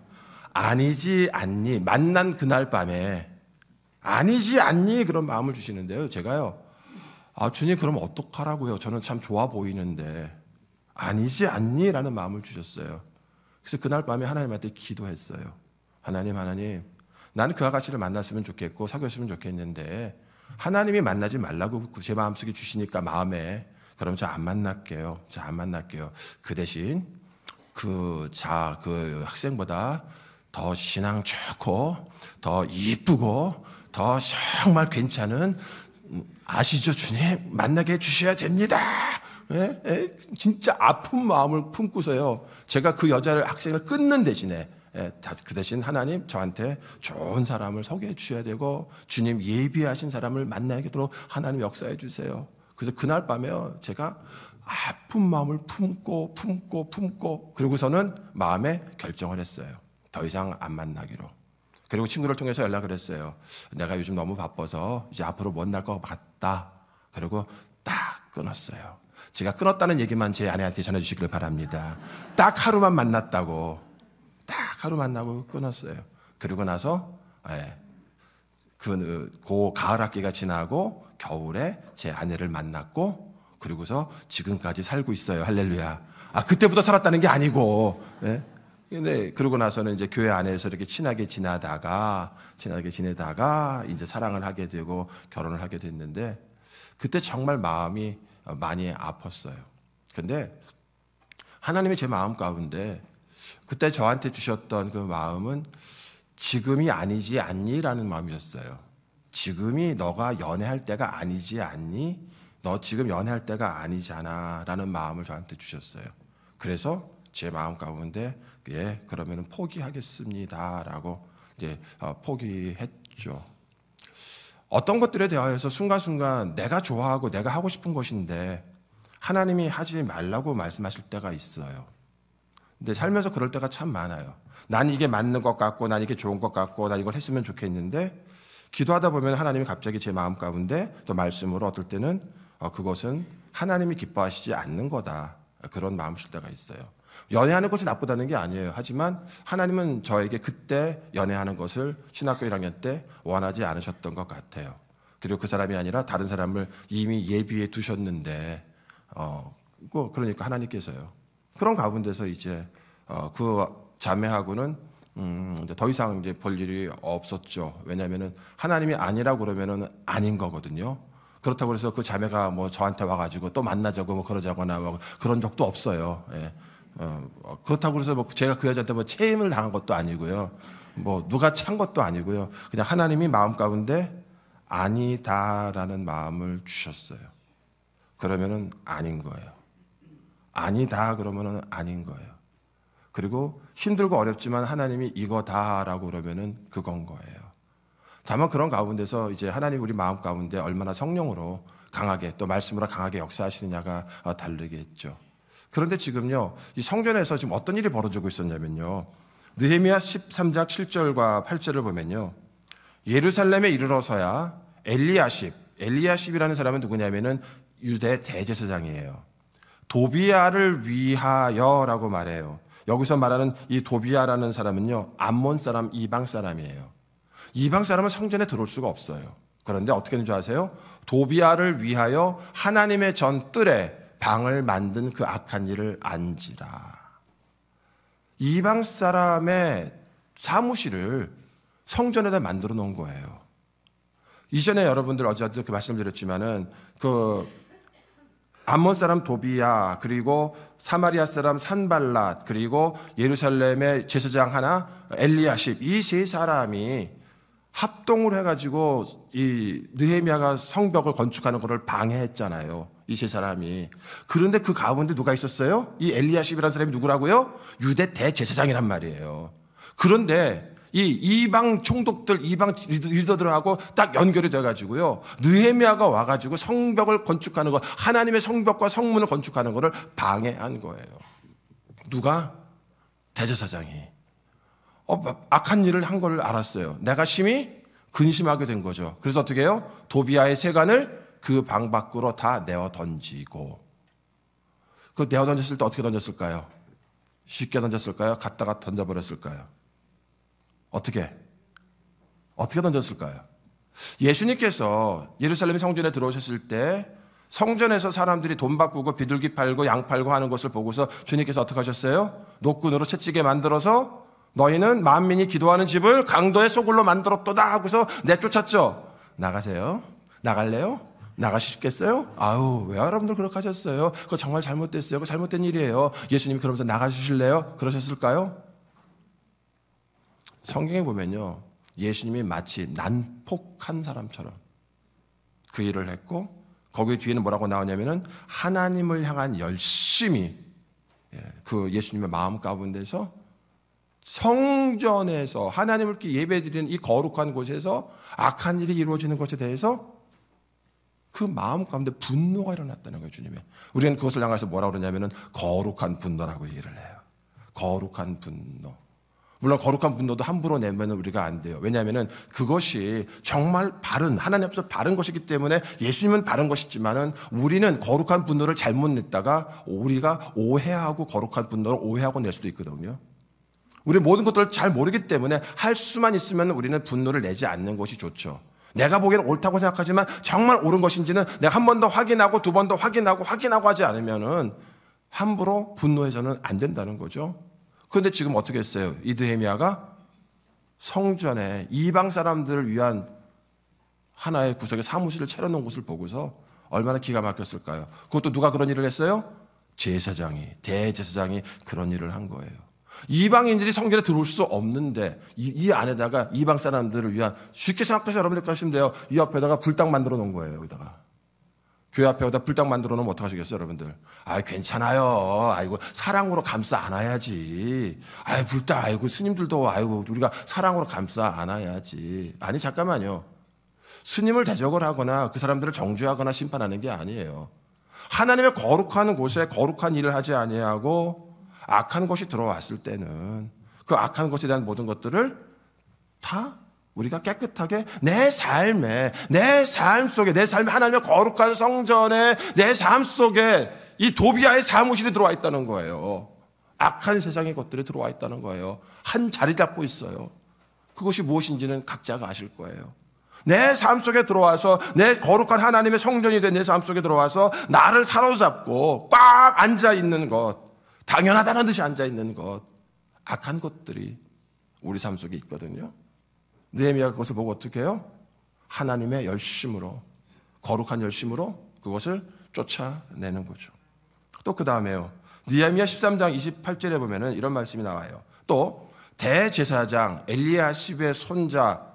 아니지 않니? 만난 그날 밤에 아니지 않니? 그런 마음을 주시는데요. 제가요, 주님 그럼 어떡하라고요? 저는 참 좋아 보이는데 아니지 않니? 라는 마음을 주셨어요. 그래서 그날 밤에 하나님한테 기도했어요. 하나님, 나는 그 아가씨를 만났으면 좋겠고 사귀었으면 좋겠는데 하나님이 만나지 말라고 제 마음속에 주시니까 마음에, 그럼 저 안 만날게요. 그 대신 그 학생보다 더 신앙 좋고 더 이쁘고 더 정말 괜찮은, 아시죠 주님, 만나게 해주셔야 됩니다. 진짜 아픈 마음을 품고서요 제가 그 학생을 끊는 대신에 그 대신 하나님 저한테 좋은 사람을 소개해 주셔야 되고 주님 예비하신 사람을 만나게도록 하나님 역사해 주세요. 그래서 그날 밤에요 제가 아픈 마음을 품고 그리고서는 마음에 결정을 했어요. 더 이상 안 만나기로. 그리고 친구를 통해서 연락을 했어요. 내가 요즘 너무 바빠서 이제 앞으로 못 날 것 같다. 그리고 딱 끊었어요. 제가 끊었다는 얘기만 제 아내한테 전해주시길 바랍니다. 딱 하루만 만났다고. 딱 하루 만나고 끊었어요. 그리고 나서 그 가을 학기가 지나고 겨울에 제 아내를 만났고, 그리고서 지금까지 살고 있어요. 할렐루야. 그때부터 살았다는 게 아니고 근데 그러고 나서는 이제 교회 안에서 이렇게 친하게 지내다가 이제 사랑을 하게 되고 결혼을 하게 됐는데 그때 정말 마음이 많이 아팠어요. 근데 하나님이 제 마음 가운데 그때 저한테 주셨던 그 마음은 지금이 아니지 않니라는 마음이었어요. 지금이 너가 연애할 때가 아니지 않니? 너 지금 연애할 때가 아니잖아 라는 마음을 저한테 주셨어요. 그래서 제 마음 가운데 예, 그러면은 포기하겠습니다 라고 이제 포기했죠. 어떤 것들에 대하여서 순간순간 내가 좋아하고 내가 하고 싶은 것인데 하나님이 하지 말라고 말씀하실 때가 있어요. 근데 살면서 그럴 때가 참 많아요. 난 이게 맞는 것 같고 난 이게 좋은 것 같고 난 이걸 했으면 좋겠는데 기도하다 보면 하나님이 갑자기 제 마음 가운데 또 말씀으로 어떨 때는 그것은 하나님이 기뻐하시지 않는 거다. 그런 마음을 줄 때가 있어요. 연애하는 것이 나쁘다는 게 아니에요. 하지만 하나님은 저에게 그때 연애하는 것을 신학교 1학년 때 원하지 않으셨던 것 같아요. 그리고 그 사람이 아니라 다른 사람을 이미 예비해 두셨는데 그러니까 하나님께서요. 그런 가운데서 이제 그 자매하고는 이제 더 이상 이제 볼 일이 없었죠. 왜냐하면은 하나님이 아니라고 그러면은 아닌 거거든요. 그렇다고 해서 그 자매가 뭐 저한테 와가지고 또 만나자고 뭐 그러자거나 뭐 그런 적도 없어요. 예. 그렇다고 해서 뭐 제가 그 여자한테 뭐 체임을 당한 것도 아니고요. 뭐 누가 찬 것도 아니고요. 그냥 하나님이 마음 가운데 아니다라는 마음을 주셨어요. 그러면은 아닌 거예요. 아니다 그러면은 아닌 거예요. 그리고 힘들고 어렵지만 하나님이 이거다라고 그러면은 그건 거예요. 다만 그런 가운데서 이제 하나님 우리 마음 가운데 얼마나 성령으로 강하게 또 말씀으로 강하게 역사하시느냐가 다르겠죠. 그런데 지금요, 이 성전에서 지금 어떤 일이 벌어지고 있었냐면요. 느헤미야 13장 7절과 8절을 보면요. 예루살렘에 이르러서야 엘리야십이라는 사람은 누구냐면은 유대 대제사장이에요. 도비야를 위하여라고 말해요. 여기서 말하는 이 도비야라는 사람은요, 암몬 사람, 이방 사람이에요. 이방 사람은 성전에 들어올 수가 없어요. 그런데 어떻게 되는 줄 아세요? 도비야를 위하여 하나님의 전 뜰에 방을 만든 그 악한 일을 안지라. 이방 사람의 사무실을 성전에다 만들어 놓은 거예요. 이전에 여러분들 어제도 그렇게 말씀드렸지만은 그 암몬 사람 도비야, 그리고 사마리아 사람 산발랏, 그리고 예루살렘의 제사장 하나 엘리야십, 이 세 사람이 합동을 해가지고 이 느헤미야가 성벽을 건축하는 것을 방해했잖아요. 이 세 사람이. 그런데 그 가운데 누가 있었어요? 이 엘리야십이라는 사람이 누구라고요? 유대 대제사장이란 말이에요. 그런데 이 이방 총독들, 이방 리더들하고 딱 연결이 돼가지고요. 느헤미야가 와가지고 성벽을 건축하는 거, 하나님의 성벽과 성문을 건축하는 것을 방해한 거예요. 누가? 대제사장이. 악한 일을 한 걸 알았어요. 내가 심히 근심하게 된 거죠. 그래서 어떻게 해요? 도비야의 세간을 그 방 밖으로 다 내어 던지고. 그 내어 던졌을 때 어떻게 던졌을까요? 쉽게 던졌을까요? 갖다가 던져버렸을까요? 어떻게 던졌을까요? 예수님께서 예루살렘 성전에 들어오셨을 때 성전에서 사람들이 돈 바꾸고 비둘기 팔고 양 팔고 하는 것을 보고서 주님께서 어떻게 하셨어요? 노끈으로 채찍에 만들어서 너희는 만민이 기도하는 집을 강도의 소굴로 만들었도다 하고서 내쫓았죠. 나가세요. 나갈래요? 나가시겠어요? 아유, 왜 여러분들 그렇게 하셨어요? 그거 정말 잘못됐어요. 그거 잘못된 일이에요. 예수님이 그러면서 나가주실래요? 그러셨을까요? 성경에 보면요, 예수님이 마치 난폭한 사람처럼 그 일을 했고, 거기 뒤에는 뭐라고 나오냐면은 하나님을 향한 열심히, 그 예수님의 마음 가운데서 성전에서 하나님을 예배드리는 이 거룩한 곳에서 악한 일이 이루어지는 것에 대해서 그 마음 가운데 분노가 일어났다는 거예요, 주님의. 우리는 그것을 향해서 뭐라고 그러냐면은 거룩한 분노라고 얘기를 해요. 거룩한 분노. 물론 거룩한 분노도 함부로 내면 우리가 안 돼요. 왜냐하면 그것이 정말 바른, 하나님 앞에서 바른 것이기 때문에 예수님은 바른 것이지만은 우리는 거룩한 분노를 잘못 냈다가 우리가 오해하고 거룩한 분노를 오해하고 낼 수도 있거든요. 우리 모든 것들을 잘 모르기 때문에 할 수만 있으면 우리는 분노를 내지 않는 것이 좋죠. 내가 보기에는 옳다고 생각하지만 정말 옳은 것인지는 내가 한 번 더 확인하고 두 번 더 확인하고 하지 않으면은 함부로 분노해서는 안 된다는 거죠. 그런데 지금 어떻게 했어요? 이 느헤미야가 성전에 이방 사람들을 위한 하나의 구석에 사무실을 차려놓은 곳을 보고서 얼마나 기가 막혔을까요? 그것도 누가 그런 일을 했어요? 제사장이, 대제사장이 그런 일을 한 거예요. 이방인들이 성전에 들어올 수 없는데 이 안에다가 이방 사람들을 위한, 쉽게 생각해서 여러분들 하시면 돼요. 이 앞에다가 불당 만들어 놓은 거예요. 여기다가 교회 앞에다 불당 만들어 놓으면 어떡하시겠어요, 여러분들? 아, 괜찮아요. 아이고, 사랑으로 감싸 안아야지. 아이, 불당, 아이고, 스님들도, 아이고, 우리가 사랑으로 감싸 안아야지. 아니, 잠깐만요. 스님을 대적을 하거나 그 사람들을 정죄하거나 심판하는 게 아니에요. 하나님의 거룩한 곳에 거룩한 일을 하지 아니하고 악한 것이 들어왔을 때는 그 악한 것에 대한 모든 것들을 다 우리가 깨끗하게 내 삶 속에, 내 삶에 하나님의 거룩한 성전에, 내 삶 속에 이 도비아의 사무실이 들어와 있다는 거예요. 악한 세상의 것들이 들어와 있다는 거예요. 한 자리 잡고 있어요. 그것이 무엇인지는 각자가 아실 거예요. 내 삶 속에 들어와서, 내 거룩한 하나님의 성전이 된 내 삶 속에 들어와서 나를 사로잡고 꽉 앉아있는 것, 당연하다는 듯이 앉아있는 것, 악한 것들이 우리 삶 속에 있거든요. 느헤미야가 그것을 보고 어떻게 해요? 하나님의 열심으로, 거룩한 열심으로 그것을 쫓아내는 거죠. 또 그 다음에요. 느헤미야 13장 28절에 보면은 이런 말씀이 나와요. 또 대제사장 엘리야십의 손자,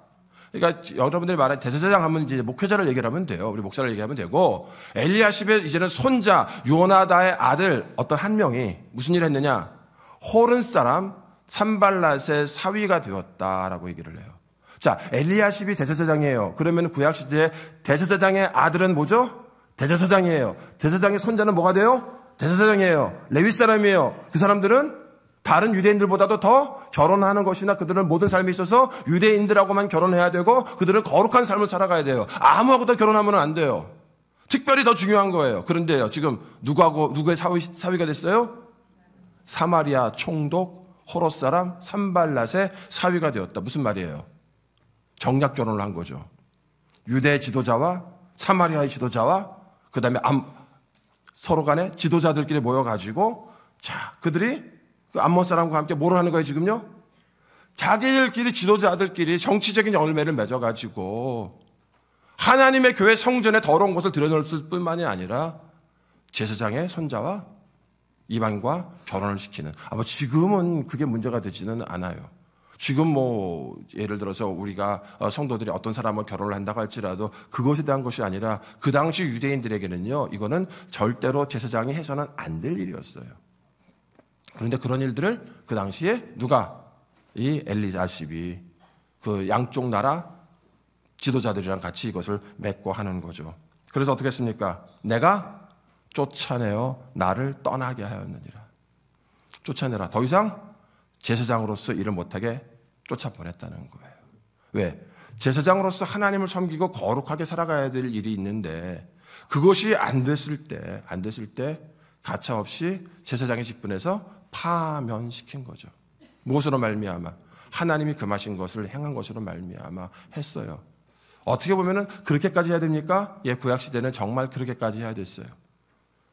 그러니까 여러분들이 말하는 대제사장 하면 이제 목회자를 얘기하면 돼요. 우리 목사를 얘기하면 되고, 엘리야십의 이제는 손자 요나다의 아들 어떤 한 명이 무슨 일을 했느냐? 호른 사람 산발랏의 사위가 되었다라고 얘기를 해요. 자, 엘리야십이 대제사장이에요. 그러면 구약시대에 대제사장의 아들은 뭐죠? 대제사장이에요. 대제사장의 손자는 뭐가 돼요? 대제사장이에요. 레위 사람이에요. 그 사람들은 다른 유대인들보다도 더 결혼하는 것이나 그들은 모든 삶에 있어서 유대인들하고만 결혼해야 되고 그들은 거룩한 삶을 살아가야 돼요. 아무하고도 결혼하면 안 돼요. 특별히 더 중요한 거예요. 그런데요, 지금 누구의 사위가 됐어요? 사마리아 총독 호롯 사람 산발랏의 사위가 되었다. 무슨 말이에요? 정략 결혼을 한 거죠. 유대 지도자와 사마리아의 지도자와 그 다음에 서로 간에 지도자들끼리 모여가지고, 자, 그들이 그 암몬 사람과 함께 뭐를 하는 거예요, 지금요? 자기들끼리, 지도자들끼리 정치적인 열매를 맺어가지고 하나님의 교회 성전에 더러운 것을 들여놓을 뿐만이 아니라 제사장의 손자와 이방과 결혼을 시키는, 아마 지금은 그게 문제가 되지는 않아요. 지금 뭐 예를 들어서 우리가 성도들이 어떤 사람을 결혼을 한다고 할지라도 그것에 대한 것이 아니라 그 당시 유대인들에게는요, 이거는 절대로 제사장이 해서는 안 될 일이었어요. 그런데 그런 일들을 그 당시에 누가? 이 엘리야십이 그 양쪽 나라 지도자들이랑 같이 이것을 맺고 하는 거죠. 그래서 어떻게 했습니까? 내가 쫓아내어 나를 떠나게 하였느니라. 쫓아내라. 더 이상 제사장으로서 일을 못하게 쫓아보냈다는 거예요. 왜? 제사장으로서 하나님을 섬기고 거룩하게 살아가야 될 일이 있는데 그것이 안 됐을 때 가차없이 제사장의 직분에서 파면시킨 거죠. 무엇으로 말미암아? 하나님이 금하신 것을 행한 것으로 말미암아 했어요. 어떻게 보면은 그렇게까지 해야 됩니까? 예, 구약시대는 정말 그렇게까지 해야 됐어요.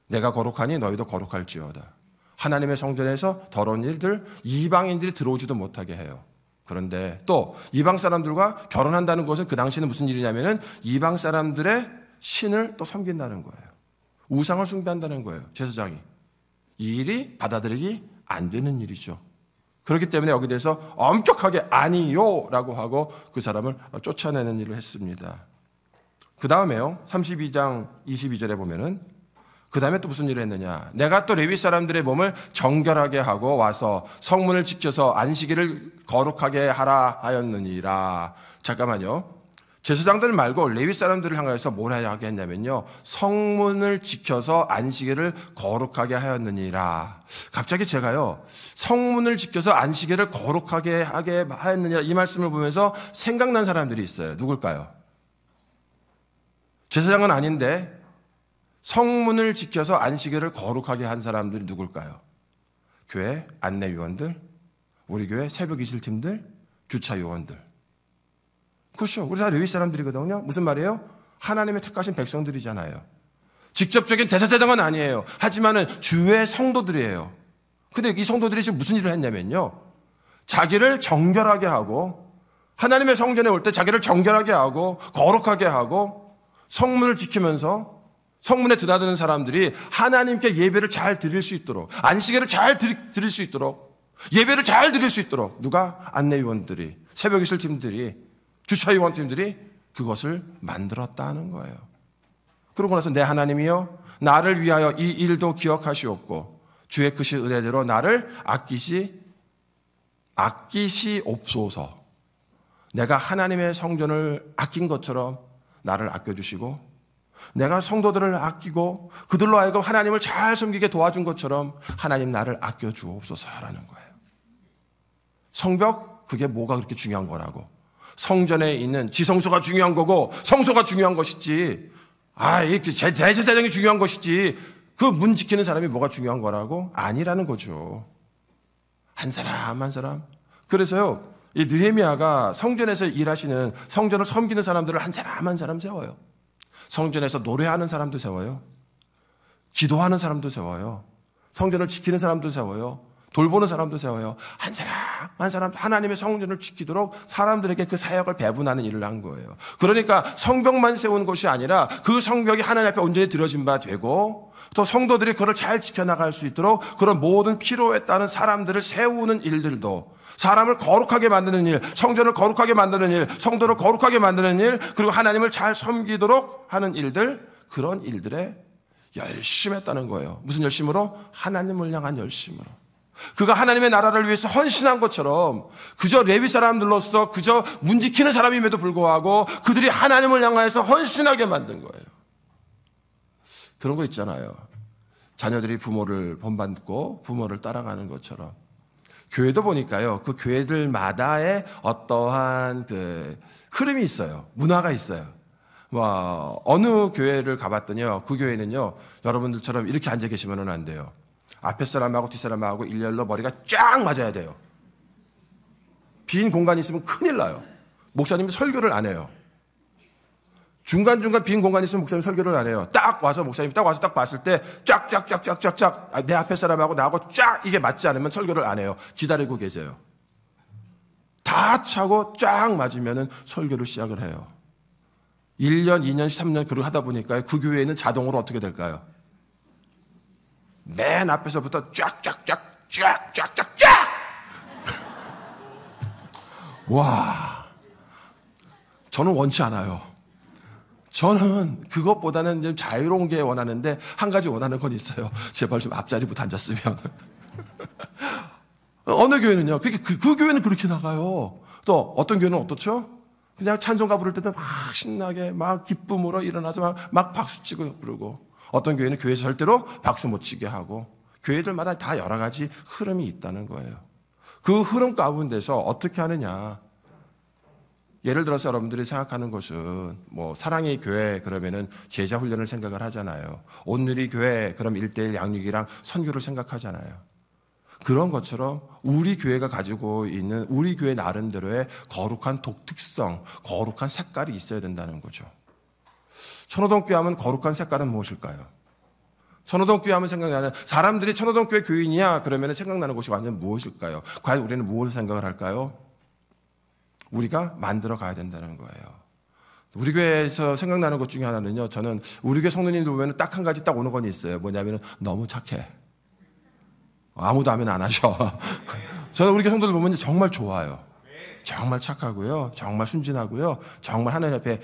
내가 거룩하니 너희도 거룩할지어다. 하나님의 성전에서 더러운 일들, 이방인들이 들어오지도 못하게 해요. 그런데 또 이방 사람들과 결혼한다는 것은 그 당시에는 무슨 일이냐면은 이방 사람들의 신을 또 섬긴다는 거예요. 우상을 숭배한다는 거예요, 제사장이. 이 일이 받아들이기 안 되는 일이죠. 그렇기 때문에 여기 대해서 엄격하게 아니요라고 하고 그 사람을 쫓아내는 일을 했습니다. 그 다음에요, 32장 22절에 보면은 그 다음에 또 무슨 일을 했느냐? 내가 또 레위 사람들의 몸을 정결하게 하고 와서 성문을 지켜서 안식일을 거룩하게 하라 하였느니라. 잠깐만요. 제사장들 말고 레위 사람들을 향하여서 뭘 하게 했냐면요, 성문을 지켜서 안식일을 거룩하게 하였느니라. 갑자기 제가요, 성문을 지켜서 안식일을 거룩하게 하게 하였느니라 이 말씀을 보면서 생각난 사람들이 있어요. 누굴까요? 제사장은 아닌데 성문을 지켜서 안식일을 거룩하게 한 사람들이 누굴까요? 교회 안내위원들, 우리 교회 새벽 이슬팀들, 주차요원들. 그렇죠. 우리 다 레위 사람들이거든요. 무슨 말이에요? 하나님의 택하신 백성들이잖아요. 직접적인 대제사장은 아니에요. 하지만은 주의 성도들이에요. 근데 이 성도들이 지금 무슨 일을 했냐면요. 자기를 정결하게 하고 하나님의 성전에 올 때 자기를 정결하게 하고 거룩하게 하고 성문을 지키면서 성문에 드나드는 사람들이 하나님께 예배를 잘 드릴 수 있도록, 안식일을 잘 드릴 수 있도록, 예배를 잘 드릴 수 있도록 누가? 안내위원들이, 새벽이슬 팀들이, 주차위원 팀들이 그것을 만들었다는 거예요. 그러고 나서 내 하나님이여 나를 위하여 이 일도 기억하시옵고 주의 크신 은혜대로 나를 아끼시옵소서. 내가 하나님의 성전을 아낀 것처럼 나를 아껴주시고 내가 성도들을 아끼고 그들로 하여금 하나님을 잘 섬기게 도와준 것처럼 하나님 나를 아껴주옵소서라는 거예요. 성벽, 그게 뭐가 그렇게 중요한 거라고. 성전에 있는 지성소가 중요한 거고 성소가 중요한 것이지, 대제사장이 중요한 것이지 그 문 지키는 사람이 뭐가 중요한 거라고? 아니라는 거죠. 한 사람 한 사람. 그래서요, 이 느헤미야가 성전에서 일하시는, 성전을 섬기는 사람들을 한 사람 한 사람 세워요. 성전에서 노래하는 사람도 세워요. 기도하는 사람도 세워요. 성전을 지키는 사람도 세워요. 돌보는 사람도 세워요. 한 사람 한 사람 하나님의 성전을 지키도록 사람들에게 그 사역을 배분하는 일을 한 거예요. 그러니까 성벽만 세운 것이 아니라 그 성벽이 하나님 앞에 온전히 드려진 바 되고 또 성도들이 그걸 잘 지켜나갈 수 있도록 그런 모든 필요에 따른 사람들을 세우는 일들도, 사람을 거룩하게 만드는 일, 성전을 거룩하게 만드는 일, 성도를 거룩하게 만드는 일, 그리고 하나님을 잘 섬기도록 하는 일들, 그런 일들에 열심히 했다는 거예요. 무슨 열심으로? 하나님을 향한 열심으로. 그가 하나님의 나라를 위해서 헌신한 것처럼 그저 레위 사람들로서 그저 문 지키는 사람임에도 불구하고 그들이 하나님을 향해서 헌신하게 만든 거예요. 그런 거 있잖아요. 자녀들이 부모를 본받고 부모를 따라가는 것처럼 교회도 보니까요, 그 교회들마다의 어떠한 그 흐름이 있어요. 문화가 있어요. 어느 교회를 가봤더니요, 그 교회는요, 여러분들처럼 이렇게 앉아 계시면 안 돼요. 앞에 사람하고 뒷 사람하고 일렬로 머리가 쫙 맞아야 돼요. 빈 공간이 있으면 큰일 나요. 목사님이 설교를 안 해요. 중간중간 빈 공간이 있으면 목사님이 설교를 안 해요. 딱 와서 목사님이 딱 와서 딱 봤을 때 쫙쫙쫙쫙쫙쫙 내 앞에 사람하고 나하고 쫙 이게 맞지 않으면 설교를 안 해요. 기다리고 계세요. 다 차고 쫙 맞으면은 설교를 시작을 해요. 1년, 2년, 3년 그러고 하다 보니까 그 교회는 자동으로 어떻게 될까요? 맨 앞에서부터 쫙쫙쫙쫙쫙쫙쫙! 와, 저는 원치 않아요. 저는 그것보다는 좀 자유로운 게 원하는데 한 가지 원하는 건 있어요. 제발 좀 앞자리부터 앉았으면. 어느 교회는요, 그 교회는 그렇게 나가요. 또 어떤 교회는 어떻죠? 그냥 찬송가 부를 때도 막 신나게 막 기쁨으로 일어나서 막 박수 치고 부르고, 어떤 교회는 교회에서 절대로 박수 못 치게 하고, 교회들마다 다 여러 가지 흐름이 있다는 거예요. 그 흐름 가운데서 어떻게 하느냐. 예를 들어서 여러분들이 생각하는 것은 사랑의 교회 그러면은 제자 훈련을 생각을 하잖아요. 온누리 교회 그럼 1:1 양육이랑 선교를 생각하잖아요. 그런 것처럼 우리 교회가 가지고 있는 우리 교회 나름대로의 거룩한 독특성, 거룩한 색깔이 있어야 된다는 거죠. 천호동교회 하면 거룩한 색깔은 무엇일까요? 천호동교회 하면 생각나는, 사람들이 천호동교회 교인이야 그러면 생각나는 것이 완전 무엇일까요? 과연 우리는 무엇을 생각을 할까요? 우리가 만들어 가야 된다는 거예요. 우리 교회에서 생각나는 것 중에 하나는요, 저는 우리 교회 성도님들 보면 딱 한 가지 딱 오는 건 있어요. 뭐냐면 너무 착해. 아무도 하면 안 하셔. 저는 우리 교회 성도들 보면 정말 좋아요. 정말 착하고요, 정말 순진하고요, 정말 하나님 앞에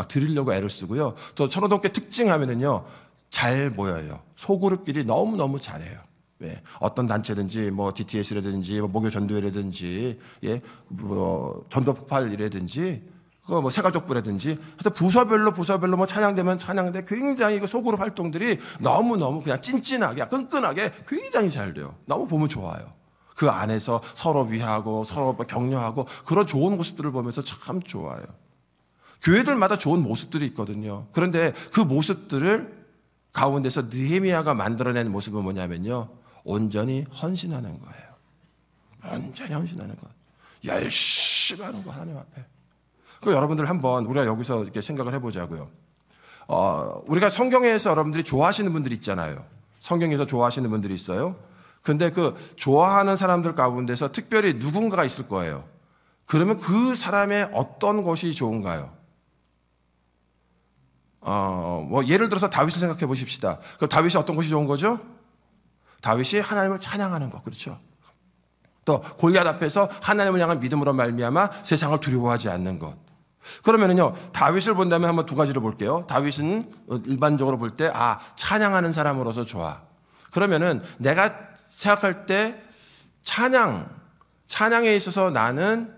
드리려고 애를 쓰고요. 또 천호동교회 특징하면은요, 잘 모여요. 소그룹끼리 너무너무 잘해요. 네. 어떤 단체든지, DTS라든지, 목요 전도회라든지, 전도 폭발이라든지, 새가족부라든지, 하여튼 부서별로 찬양되면 찬양대 굉장히 소그룹 활동들이 너무너무 그냥 찐찐하게, 끈끈하게 굉장히 잘 돼요. 너무 보면 좋아요. 그 안에서 서로 위하고, 서로 격려하고, 그런 좋은 모습들을 보면서 참 좋아요. 교회들마다 좋은 모습들이 있거든요. 그런데 그 모습들을 가운데서 느헤미야가 만들어낸 모습은 뭐냐면요, 온전히 헌신하는 거예요. 온전히 헌신하는 것. 열심히 하는 거, 하나님 앞에. 그 여러분들 한번 우리가 여기서 이렇게 생각을 해보자고요. 우리가 성경에서 여러분들이 좋아하시는 분들이 있잖아요. 성경에서 좋아하시는 분들이 있어요. 근데 그 좋아하는 사람들 가운데서 특별히 누군가가 있을 거예요. 그러면 그 사람의 어떤 것이 좋은가요? 뭐 예를 들어서 다윗을 생각해 보십시다. 그럼 다윗이 어떤 것이 좋은 거죠? 다윗이 하나님을 찬양하는 것, 그렇죠? 또 골리앗 앞에서 하나님을 향한 믿음으로 말미암아 세상을 두려워하지 않는 것. 그러면은요, 다윗을 본다면 한번 두 가지를 볼게요. 다윗은 일반적으로 볼 때 찬양하는 사람으로서 좋아. 그러면은 내가 생각할 때 찬양에 있어서 나는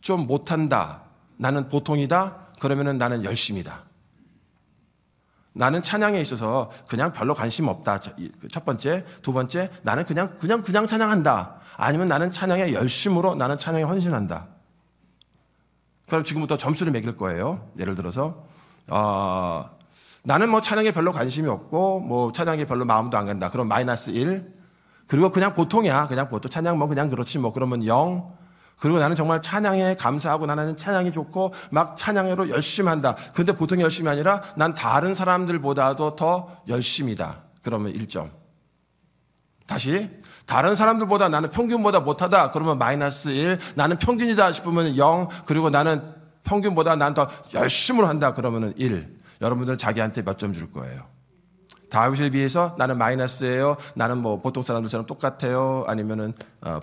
좀 못한다, 나는 보통이다, 그러면은 나는 열심이다. 나는 찬양에 있어서 그냥 별로 관심 없다. 첫 번째. 두 번째, 나는 그냥 찬양한다. 아니면 나는 찬양에 열심으로 나는 찬양에 헌신한다. 그럼 지금부터 점수를 매길 거예요. 예를 들어서 나는 뭐 찬양에 별로 관심이 없고 뭐 찬양에 별로 마음도 안 간다. 그럼 마이너스 1. 그리고 그냥 보통이야. 그냥 보통 찬양 뭐 그냥 그렇지 뭐 그러면 0. 그리고 나는 정말 찬양에 감사하고 나는 찬양이 좋고 막 찬양으로 열심히 한다. 그런데 보통 열심이 아니라 난 다른 사람들보다도 더 열심이다. 그러면 1점. 다시 다른 사람들보다 나는 평균보다 못하다. 그러면 마이너스 1. 나는 평균이다 싶으면 0. 그리고 나는 평균보다 난 더 열심으로 한다. 그러면 1. 여러분들은 자기한테 몇 점 줄 거예요? 다윗에 비해서 나는 마이너스예요. 나는 뭐 보통 사람들처럼 똑같아요. 아니면은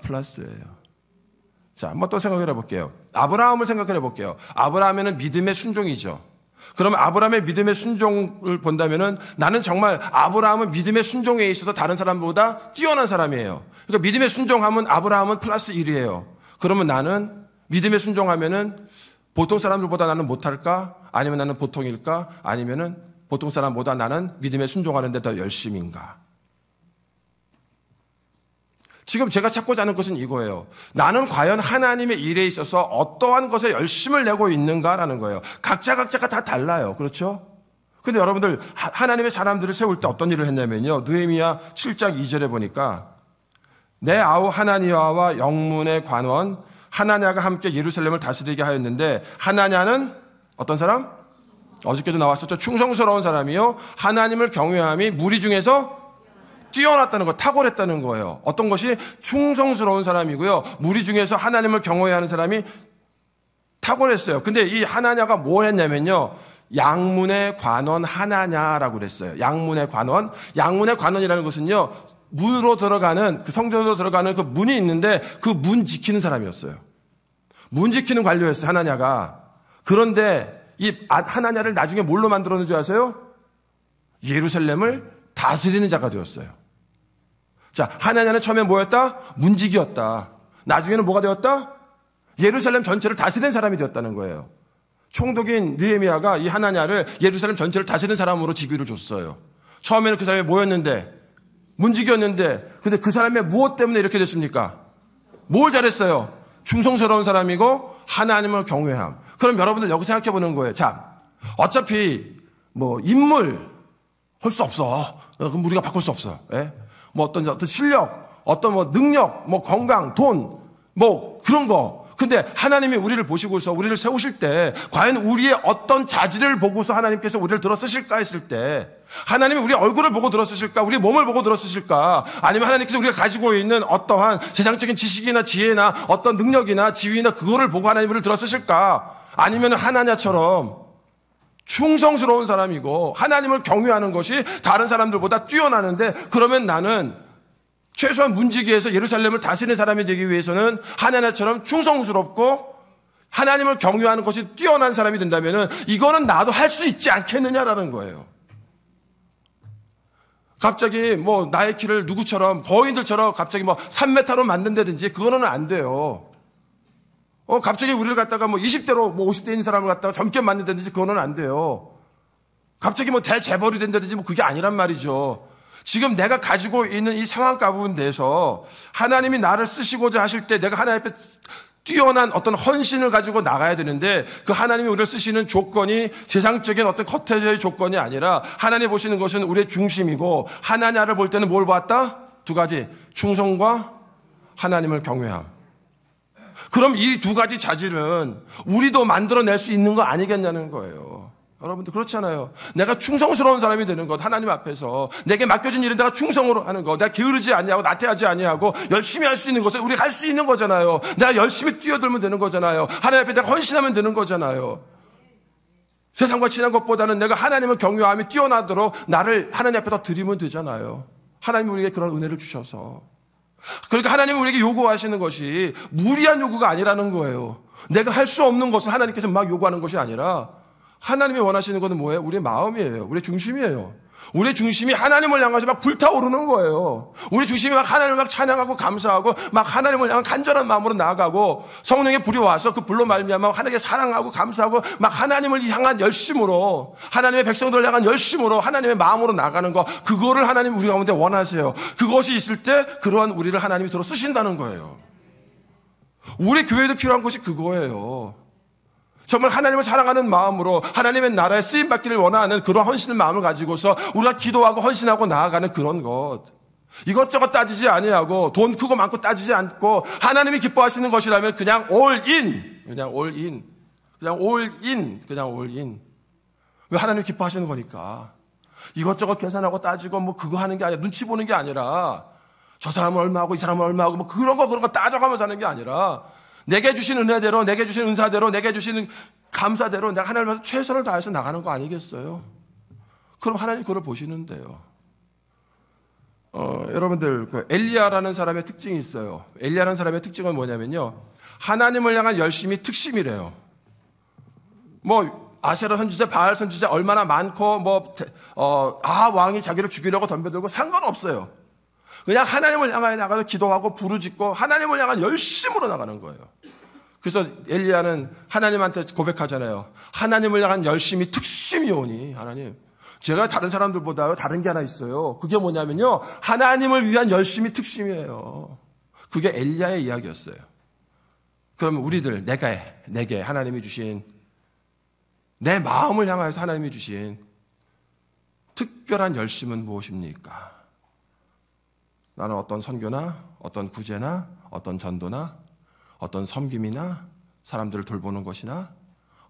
플러스예요. 자, 한번 또 생각을 해볼게요. 아브라함을 생각을 해볼게요. 아브라함에는 믿음의 순종이죠. 그러면 아브라함의 믿음의 순종을 본다면은 나는 정말 아브라함은 믿음의 순종에 있어서 다른 사람보다 뛰어난 사람이에요. 그러니까 믿음의 순종하면 아브라함은 플러스 1이에요. 그러면 나는 믿음의 순종하면은 보통 사람들보다 나는 못할까? 아니면 나는 보통일까? 아니면은 보통 사람보다 나는 믿음에 순종하는데 더 열심인가? 지금 제가 찾고자 하는 것은 이거예요. 나는 과연 하나님의 일에 있어서 어떠한 것에 열심을 내고 있는가라는 거예요. 각자가 다 달라요. 그렇죠? 근데 여러분들 하나님의 사람들을 세울 때 어떤 일을 했냐면요. 느헤미야 7장 2절에 보니까 내 아우 하나니아와 영문의 관원 하나냐가 함께 예루살렘을 다스리게 하였는데 하나냐는 어떤 사람? 어저께도 나왔었죠. 충성스러운 사람이요. 하나님을 경외함이 무리 중에서 뛰어났다는 거, 탁월했다는 거예요. 어떤 것이 충성스러운 사람이고요. 무리 중에서 하나님을 경외하는 사람이 탁월했어요. 근데 이 하나냐가 뭘 했냐면요. 양문의 관원 하나냐라고 그랬어요. 양문의 관원. 양문의 관원이라는 것은요. 문으로 들어가는, 그 성전으로 들어가는 그 문이 있는데 그 문 지키는 사람이었어요. 문 지키는 관료였어요. 하나냐가. 그런데 이 하나냐를 나중에 뭘로 만들었는 줄 아세요? 예루살렘을 다스리는 자가 되었어요. 자, 하나냐는 처음에 뭐였다? 문지기였다. 나중에는 뭐가 되었다? 예루살렘 전체를 다스리는 사람이 되었다는 거예요. 총독인 느헤미야가 이 하나냐를 예루살렘 전체를 다스리는 사람으로 직위를 줬어요. 처음에는 그 사람이 뭐였는데? 문지기였는데, 근데 그 사람의 무엇 때문에 이렇게 됐습니까? 뭘 잘했어요? 충성스러운 사람이고 하나님을 경외함. 그럼 여러분들 여기 생각해 보는 거예요. 자, 어차피 뭐 인물 할 수 없어. 그럼 우리가 바꿀 수 없어. 예? 뭐 어떤 실력, 어떤 뭐 능력, 뭐 건강, 돈, 뭐 그런 거. 근데 하나님이 우리를 보시고서 우리를 세우실 때 과연 우리의 어떤 자질을 보고서 하나님께서 우리를 들어 쓰실까 했을 때 하나님이 우리 얼굴을 보고 들어 쓰실까? 우리 몸을 보고 들어 쓰실까? 아니면 하나님께서 우리가 가지고 있는 어떠한 세상적인 지식이나 지혜나 어떤 능력이나 지위나 그거를 보고 하나님을 들어 쓰실까? 아니면 하나냐처럼 충성스러운 사람이고 하나님을 경외하는 것이 다른 사람들보다 뛰어나는데 그러면 나는 최소한 문지기에서 예루살렘을 다스리는 사람이 되기 위해서는 하나냐처럼 충성스럽고 하나님을 경외하는 것이 뛰어난 사람이 된다면 이거는 나도 할 수 있지 않겠느냐라는 거예요. 갑자기 뭐 나의 키를 누구처럼 거인들처럼 갑자기 뭐 3m로 만든다든지 그거는 안 돼요. 갑자기 우리를 갖다가 뭐 20대로 뭐 50대인 사람을 갖다가 젊게 만든다든지 그거는 안 돼요. 갑자기 뭐 대재벌이 된다든지 뭐 그게 아니란 말이죠. 지금 내가 가지고 있는 이 상황 가운데서 하나님이 나를 쓰시고자 하실 때 내가 하나님 앞에 뛰어난 어떤 헌신을 가지고 나가야 되는데 그 하나님이 우리를 쓰시는 조건이 세상적인 어떤 겉에서의 조건이 아니라 하나님 보시는 것은 우리의 중심이고 하나냐를 볼 때는 뭘 봤다? 두 가지. 충성과 하나님을 경외함. 그럼 이 두 가지 자질은 우리도 만들어낼 수 있는 거 아니겠냐는 거예요. 여러분들 그렇잖아요. 내가 충성스러운 사람이 되는 것, 하나님 앞에서 내게 맡겨진 일을 내가 충성으로 하는 것, 내가 게으르지 아니하고 나태하지 아니하고 열심히 할 수 있는 것을 우리가 할 수 있는 거잖아요. 내가 열심히 뛰어들면 되는 거잖아요. 하나님 앞에 내가 헌신하면 되는 거잖아요. 세상과 친한 것보다는 내가 하나님을 경외하며 뛰어나도록 나를 하나님 앞에 더 드리면 되잖아요. 하나님이 우리에게 그런 은혜를 주셔서. 그러니까 하나님이 우리에게 요구하시는 것이 무리한 요구가 아니라는 거예요. 내가 할 수 없는 것을 하나님께서 막 요구하는 것이 아니라 하나님이 원하시는 것은 뭐예요? 우리의 마음이에요. 우리의 중심이에요. 우리의 중심이 하나님을 향해서 막 불타오르는 거예요. 우리 중심이 막 하나님을 막 찬양하고 감사하고 막 하나님을 향한 간절한 마음으로 나아가고 성령의 불이 와서 그 불로 말미암아 하나님께 사랑하고 감사하고 막 하나님을 향한 열심으로 하나님의 백성들을 향한 열심으로 하나님의 마음으로 나가는 거 그거를 하나님 우리 가운데 원하세요. 그것이 있을 때 그러한 우리를 하나님이 들어 쓰신다는 거예요. 우리 교회도 필요한 것이 그거예요. 정말 하나님을 사랑하는 마음으로 하나님의 나라에 쓰임받기를 원하는 그런 헌신의 마음을 가지고서 우리가 기도하고 헌신하고 나아가는 그런 것. 이것저것 따지지 아니하고 돈 크고 많고 따지지 않고 하나님이 기뻐하시는 것이라면 그냥 올 인. 왜 하나님이 기뻐하시는 거니까. 이것저것 계산하고 따지고 뭐 그거 하는 게 아니라 눈치 보는 게 아니라 저 사람은 얼마하고 이 사람은 얼마하고 뭐 그런 거 따져가면서 하는 게 아니라 내게 주신 은혜대로, 내게 주신 은사대로, 내게 주신 감사대로 내가 하나님 앞에서 최선을 다해서 나가는 거 아니겠어요? 그럼 하나님 그걸 보시는데요. 여러분들, 그 엘리야라는 사람의 특징이 있어요. 엘리야라는 사람의 특징은 뭐냐면요. 하나님을 향한 열심이 특심이래요. 뭐, 아세라 선지자, 바알 선지자 얼마나 많고, 아합 왕이 자기를 죽이려고 덤벼들고 상관없어요. 그냥 하나님을 향하여 나가서 기도하고 부르짖고 하나님을 향한 열심으로 나가는 거예요. 그래서 엘리야는 하나님한테 고백하잖아요. 하나님을 향한 열심이 특심이오니 하나님. 제가 다른 사람들보다 다른 게 하나 있어요. 그게 뭐냐면요. 하나님을 위한 열심이 특심이에요. 그게 엘리야의 이야기였어요. 그러면 우리들 내게 하나님이 주신 내 마음을 향하여서 하나님이 주신 특별한 열심은 무엇입니까? 나는 어떤 선교나 어떤 구제나 어떤 전도나 어떤 섬김이나 사람들을 돌보는 것이나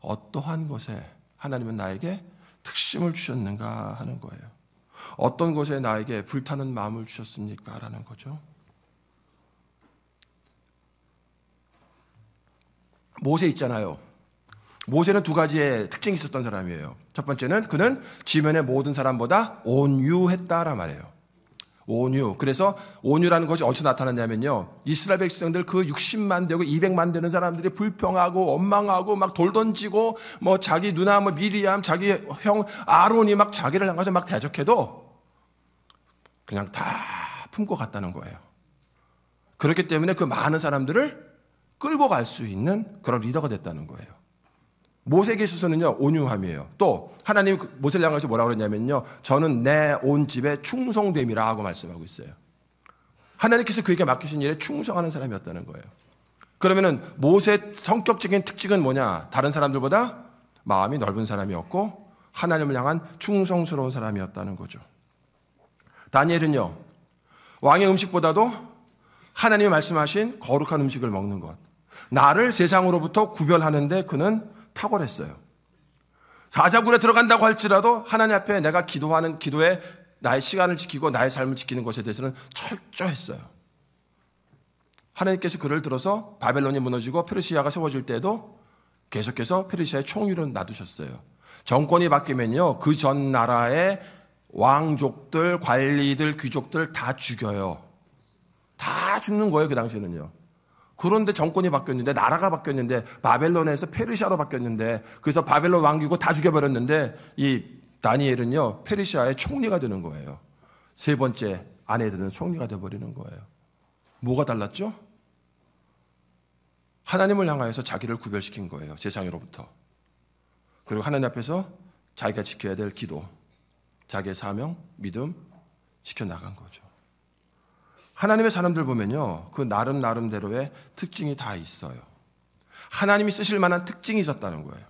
어떠한 것에 하나님은 나에게 특심을 주셨는가 하는 거예요. 어떤 것에 나에게 불타는 마음을 주셨습니까? 라는 거죠. 모세 있잖아요. 모세는 두 가지의 특징이 있었던 사람이에요. 첫 번째는 그는 지면의 모든 사람보다 온유했다란 말이에요. 온유. 그래서 온유라는 것이 어디서 나타났냐면요. 이스라엘 백성들 그 60만 되고 200만 되는 사람들이 불평하고 원망하고 막 돌 던지고 뭐 자기 누나 뭐 미리암 자기 형 아론이 막 자기를 향해서 막 대적해도 그냥 다 품고 갔다는 거예요. 그렇기 때문에 그 많은 사람들을 끌고 갈 수 있는 그런 리더가 됐다는 거예요. 모세에게 있어서는요, 온유함이에요. 또, 하나님이 모세를 향해서 뭐라고 그랬냐면요, 저는 내 온 집에 충성됨이라 하고 말씀하고 있어요. 하나님께서 그에게 맡기신 일에 충성하는 사람이었다는 거예요. 그러면은, 모세의 성격적인 특징은 뭐냐? 다른 사람들보다 마음이 넓은 사람이었고, 하나님을 향한 충성스러운 사람이었다는 거죠. 다니엘은요, 왕의 음식보다도 하나님이 말씀하신 거룩한 음식을 먹는 것. 나를 세상으로부터 구별하는데 그는 탁월했어요. 사자굴에 들어간다고 할지라도 하나님 앞에 내가 기도하는 기도에 나의 시간을 지키고 나의 삶을 지키는 것에 대해서는 철저했어요. 하나님께서 그를 들어서 바벨론이 무너지고 페르시아가 세워질 때에도 계속해서 페르시아의 총위를 놔두셨어요. 정권이 바뀌면요, 그 전 나라의 왕족들, 관리들, 귀족들 다 죽여요. 다 죽는 거예요, 그 당시에는요. 그런데 정권이 바뀌었는데, 나라가 바뀌었는데, 바벨론에서 페르시아로 바뀌었는데, 그래서 바벨론 왕기고 다 죽여버렸는데, 이 다니엘은요, 페르시아의 총리가 되는 거예요. 세 번째 아내 되는 총리가 되어버리는 거예요. 뭐가 달랐죠? 하나님을 향하여서 자기를 구별시킨 거예요, 세상으로부터. 그리고 하나님 앞에서 자기가 지켜야 될 기도, 자기의 사명, 믿음 지켜나간 거죠. 하나님의 사람들 보면요, 그 나름대로의 특징이 다 있어요. 하나님이 쓰실 만한 특징이 있었다는 거예요.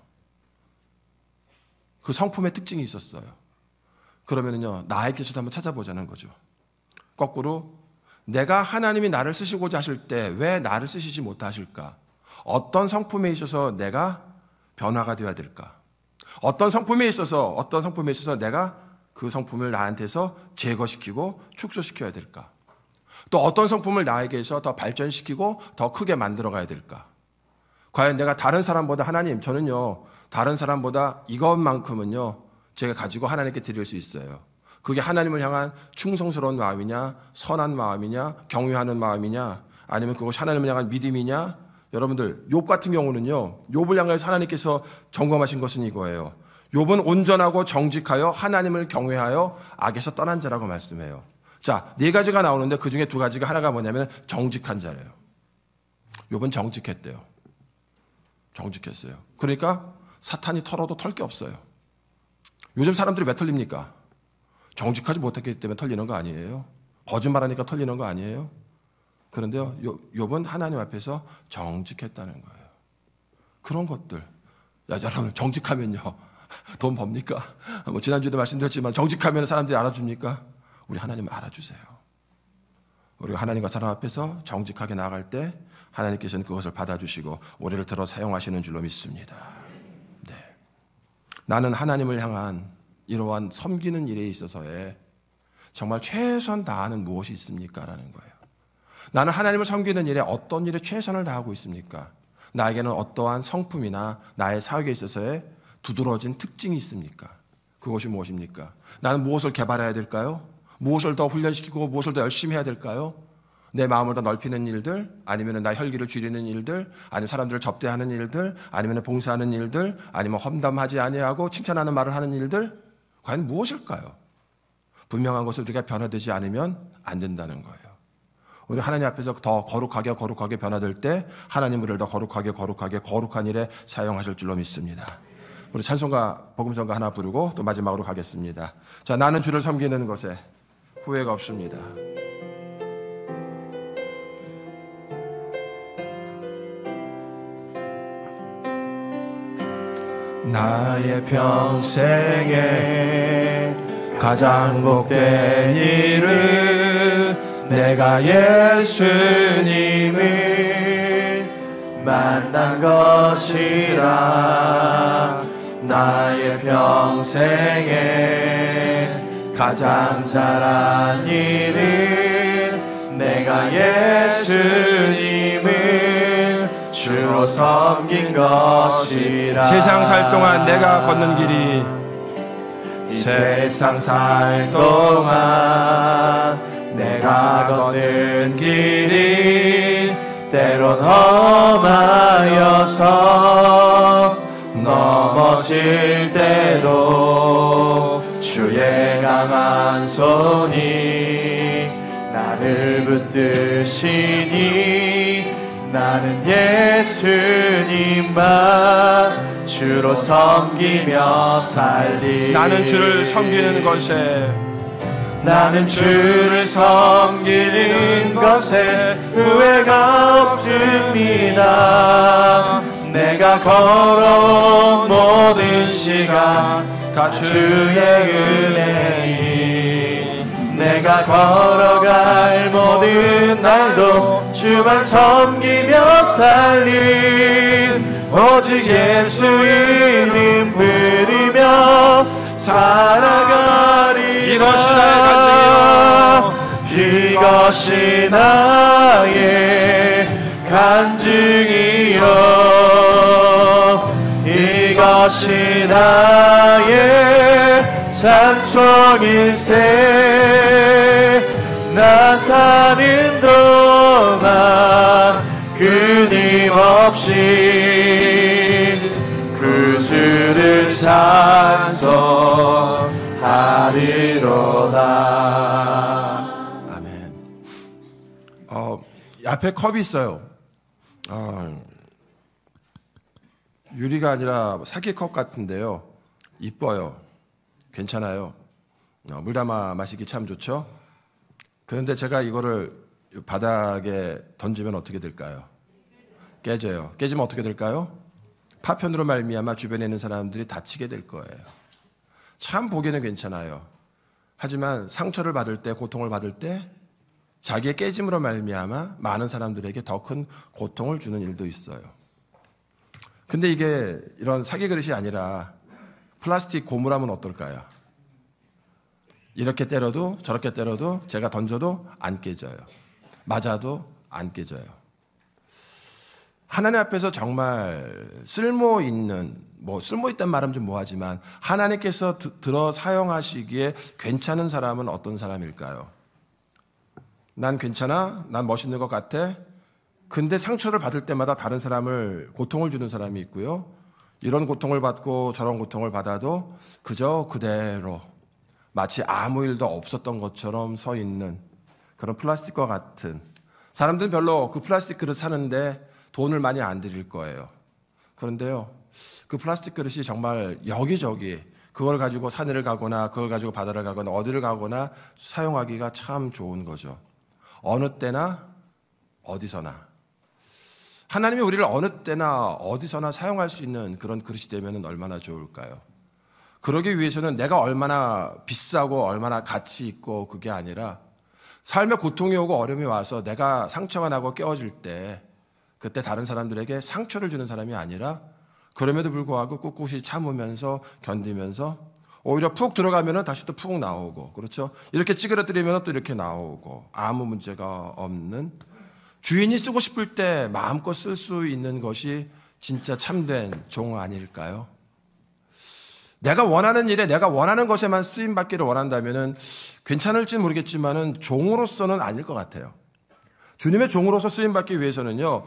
그 성품의 특징이 있었어요. 그러면은요, 나에게서도 한번 찾아보자는 거죠. 거꾸로 내가 하나님이 나를 쓰시고자 하실 때 왜 나를 쓰시지 못하실까? 어떤 성품에 있어서 내가 변화가 되어야 될까? 어떤 성품에 있어서 내가 그 성품을 나한테서 제거시키고 축소시켜야 될까? 또 어떤 성품을 나에게서 더 발전시키고 더 크게 만들어 가야 될까? 과연 내가 다른 사람보다 저는요, 다른 사람보다 이것만큼은요, 제가 가지고 하나님께 드릴 수 있어요. 그게 하나님을 향한 충성스러운 마음이냐, 선한 마음이냐, 경외하는 마음이냐, 아니면 그것이 하나님을 향한 믿음이냐? 여러분들, 욥 같은 경우는요, 욥을 향해서 하나님께서 점검하신 것은 이거예요. 욥은 온전하고 정직하여 하나님을 경외하여 악에서 떠난 자라고 말씀해요. 자, 4가지가 나오는데 그 중에 2가지가 하나가 뭐냐면 정직한 자래요. 욥은 정직했대요. 정직했어요. 그러니까 사탄이 털어도 털 게 없어요. 요즘 사람들이 왜 털립니까? 정직하지 못했기 때문에 털리는 거 아니에요? 거짓말하니까 털리는 거 아니에요? 그런데요, 욥은 하나님 앞에서 정직했다는 거예요. 그런 것들. 여러분, 정직하면요, 돈 법니까? 지난주에도 말씀드렸지만 정직하면 사람들이 알아줍니까? 우리 하나님 알아주세요. 우리가 하나님과 사람 앞에서 정직하게 나아갈 때 하나님께서는 그것을 받아주시고 우리를 들어 사용하시는 줄로 믿습니다. 네. 나는 하나님을 향한 이러한 섬기는 일에 있어서의 정말 최선 다하는 무엇이 있습니까? 라는 거예요. 나는 하나님을 섬기는 일에 어떤 일에 최선을 다하고 있습니까? 나에게는 어떠한 성품이나 나의 사역에 있어서의 두드러진 특징이 있습니까? 그것이 무엇입니까? 나는 무엇을 개발해야 될까요? 무엇을 더 훈련시키고 무엇을 더 열심히 해야 될까요? 내 마음을 더 넓히는 일들, 아니면 나 혈기를 줄이는 일들, 아니면 사람들을 접대하는 일들, 아니면 봉사하는 일들, 아니면 험담하지 아니하고 칭찬하는 말을 하는 일들, 과연 무엇일까요? 분명한 것을 우리가 변화되지 않으면 안 된다는 거예요. 우리 하나님 앞에서 더 거룩하게 변화될 때 하나님 우리를 더 거룩한 일에 사용하실 줄로 믿습니다. 우리 찬송가 복음성가 하나 부르고 또 마지막으로 가겠습니다. 자, 나는 주를 섬기는 것에 후회가 없습니다. 나의 평생에 가장 복된 일은 내가 예수님을 만난 것이라. 나의 평생에 가장 잘한 일은 내가 예수님을 주로 섬긴 것이라. 세상 살 동안 내가 걷는 길이, 세상 살 동안 내가 걷는 길이 때론 험하여서 넘어질 때도 주의 강한 손이 나를 붙드시니 나는 예수님만 주로 섬기며 살리. 나는 주를 섬기는 것에, 나는 주를 섬기는 것에 후회가 없습니다. 내가 걸어온 모든 시간 다 주의 은혜니, 내가 걸어갈 모든 날도 주만 섬기며 살린 오직 예수 이름 부르며 살아가리라. 이것이 나의 간증이요, 이것이 나의 간증이요, 이것이 나의 찬송일세. 나 사는 동안 끊임없이 그 주를 찬송하리로다. 아멘. 앞에 컵이 있어요. 유리가 아니라 사기컵 같은데요. 이뻐요. 괜찮아요. 물 담아 마시기 참 좋죠. 그런데 제가 이거를 바닥에 던지면 어떻게 될까요? 깨져요. 깨지면 어떻게 될까요? 파편으로 말미암아 주변에 있는 사람들이 다치게 될 거예요. 참 보기에는 괜찮아요. 하지만 상처를 받을 때, 고통을 받을 때 자기의 깨짐으로 말미암아 많은 사람들에게 더 큰 고통을 주는 일도 있어요. 근데 이게 이런 사기 그릇이 아니라 플라스틱 고무라면 어떨까요? 이렇게 때려도 저렇게 때려도 제가 던져도 안 깨져요. 맞아도 안 깨져요. 하나님 앞에서 정말 쓸모 있단 말은 좀 뭐하지만 하나님께서 들어 사용하시기에 괜찮은 사람은 어떤 사람일까요? 난 괜찮아? 난 멋있는 것 같아? 근데 상처를 받을 때마다 다른 사람을 고통을 주는 사람이 있고요. 이런 고통을 받고 저런 고통을 받아도 그저 그대로 마치 아무 일도 없었던 것처럼 서 있는 그런 플라스틱과 같은, 사람들은 별로 그 플라스틱 그릇 사는데 돈을 많이 안 들일 거예요. 그런데요, 그 플라스틱 그릇이 정말 여기저기 그걸 가지고 산을 가거나 그걸 가지고 바다를 가거나 어디를 가거나 사용하기가 참 좋은 거죠. 어느 때나 어디서나. 하나님이 우리를 어느 때나 어디서나 사용할 수 있는 그런 그릇이 되면 얼마나 좋을까요? 그러기 위해서는 내가 얼마나 비싸고 얼마나 가치 있고 그게 아니라 삶에 고통이 오고 어려움이 와서 내가 상처가 나고 깨어질 때 그때 다른 사람들에게 상처를 주는 사람이 아니라 그럼에도 불구하고 꿋꿋이 참으면서 견디면서 오히려 푹 들어가면 다시 또 푹 나오고, 그렇죠? 이렇게 찌그러뜨리면 또 이렇게 나오고 아무 문제가 없는, 주인이 쓰고 싶을 때 마음껏 쓸 수 있는 것이 진짜 참된 종 아닐까요? 내가 원하는 일에 내가 원하는 것에만 쓰임받기를 원한다면 괜찮을지 모르겠지만은 종으로서는 아닐 것 같아요. 주님의 종으로서 쓰임받기 위해서는요,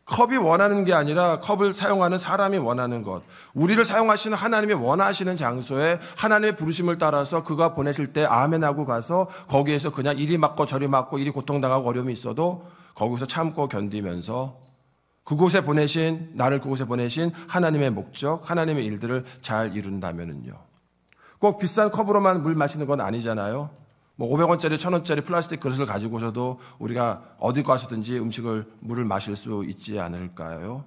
컵이 원하는 게 아니라 컵을 사용하는 사람이 원하는 것, 우리를 사용하시는 하나님이 원하시는 장소에 하나님의 부르심을 따라서 그가 보내실 때 아멘하고 가서 거기에서 그냥 이리 맞고 저리 맞고 이리 고통당하고 어려움이 있어도 거기서 참고 견디면서 그곳에 보내신, 나를 그곳에 보내신 하나님의 목적, 하나님의 일들을 잘 이룬다면은요, 꼭 비싼 컵으로만 물 마시는 건 아니잖아요. 500원짜리, 1000원짜리 플라스틱 그릇을 가지고서도 우리가 어디 가서든지 물을 마실 수 있지 않을까요?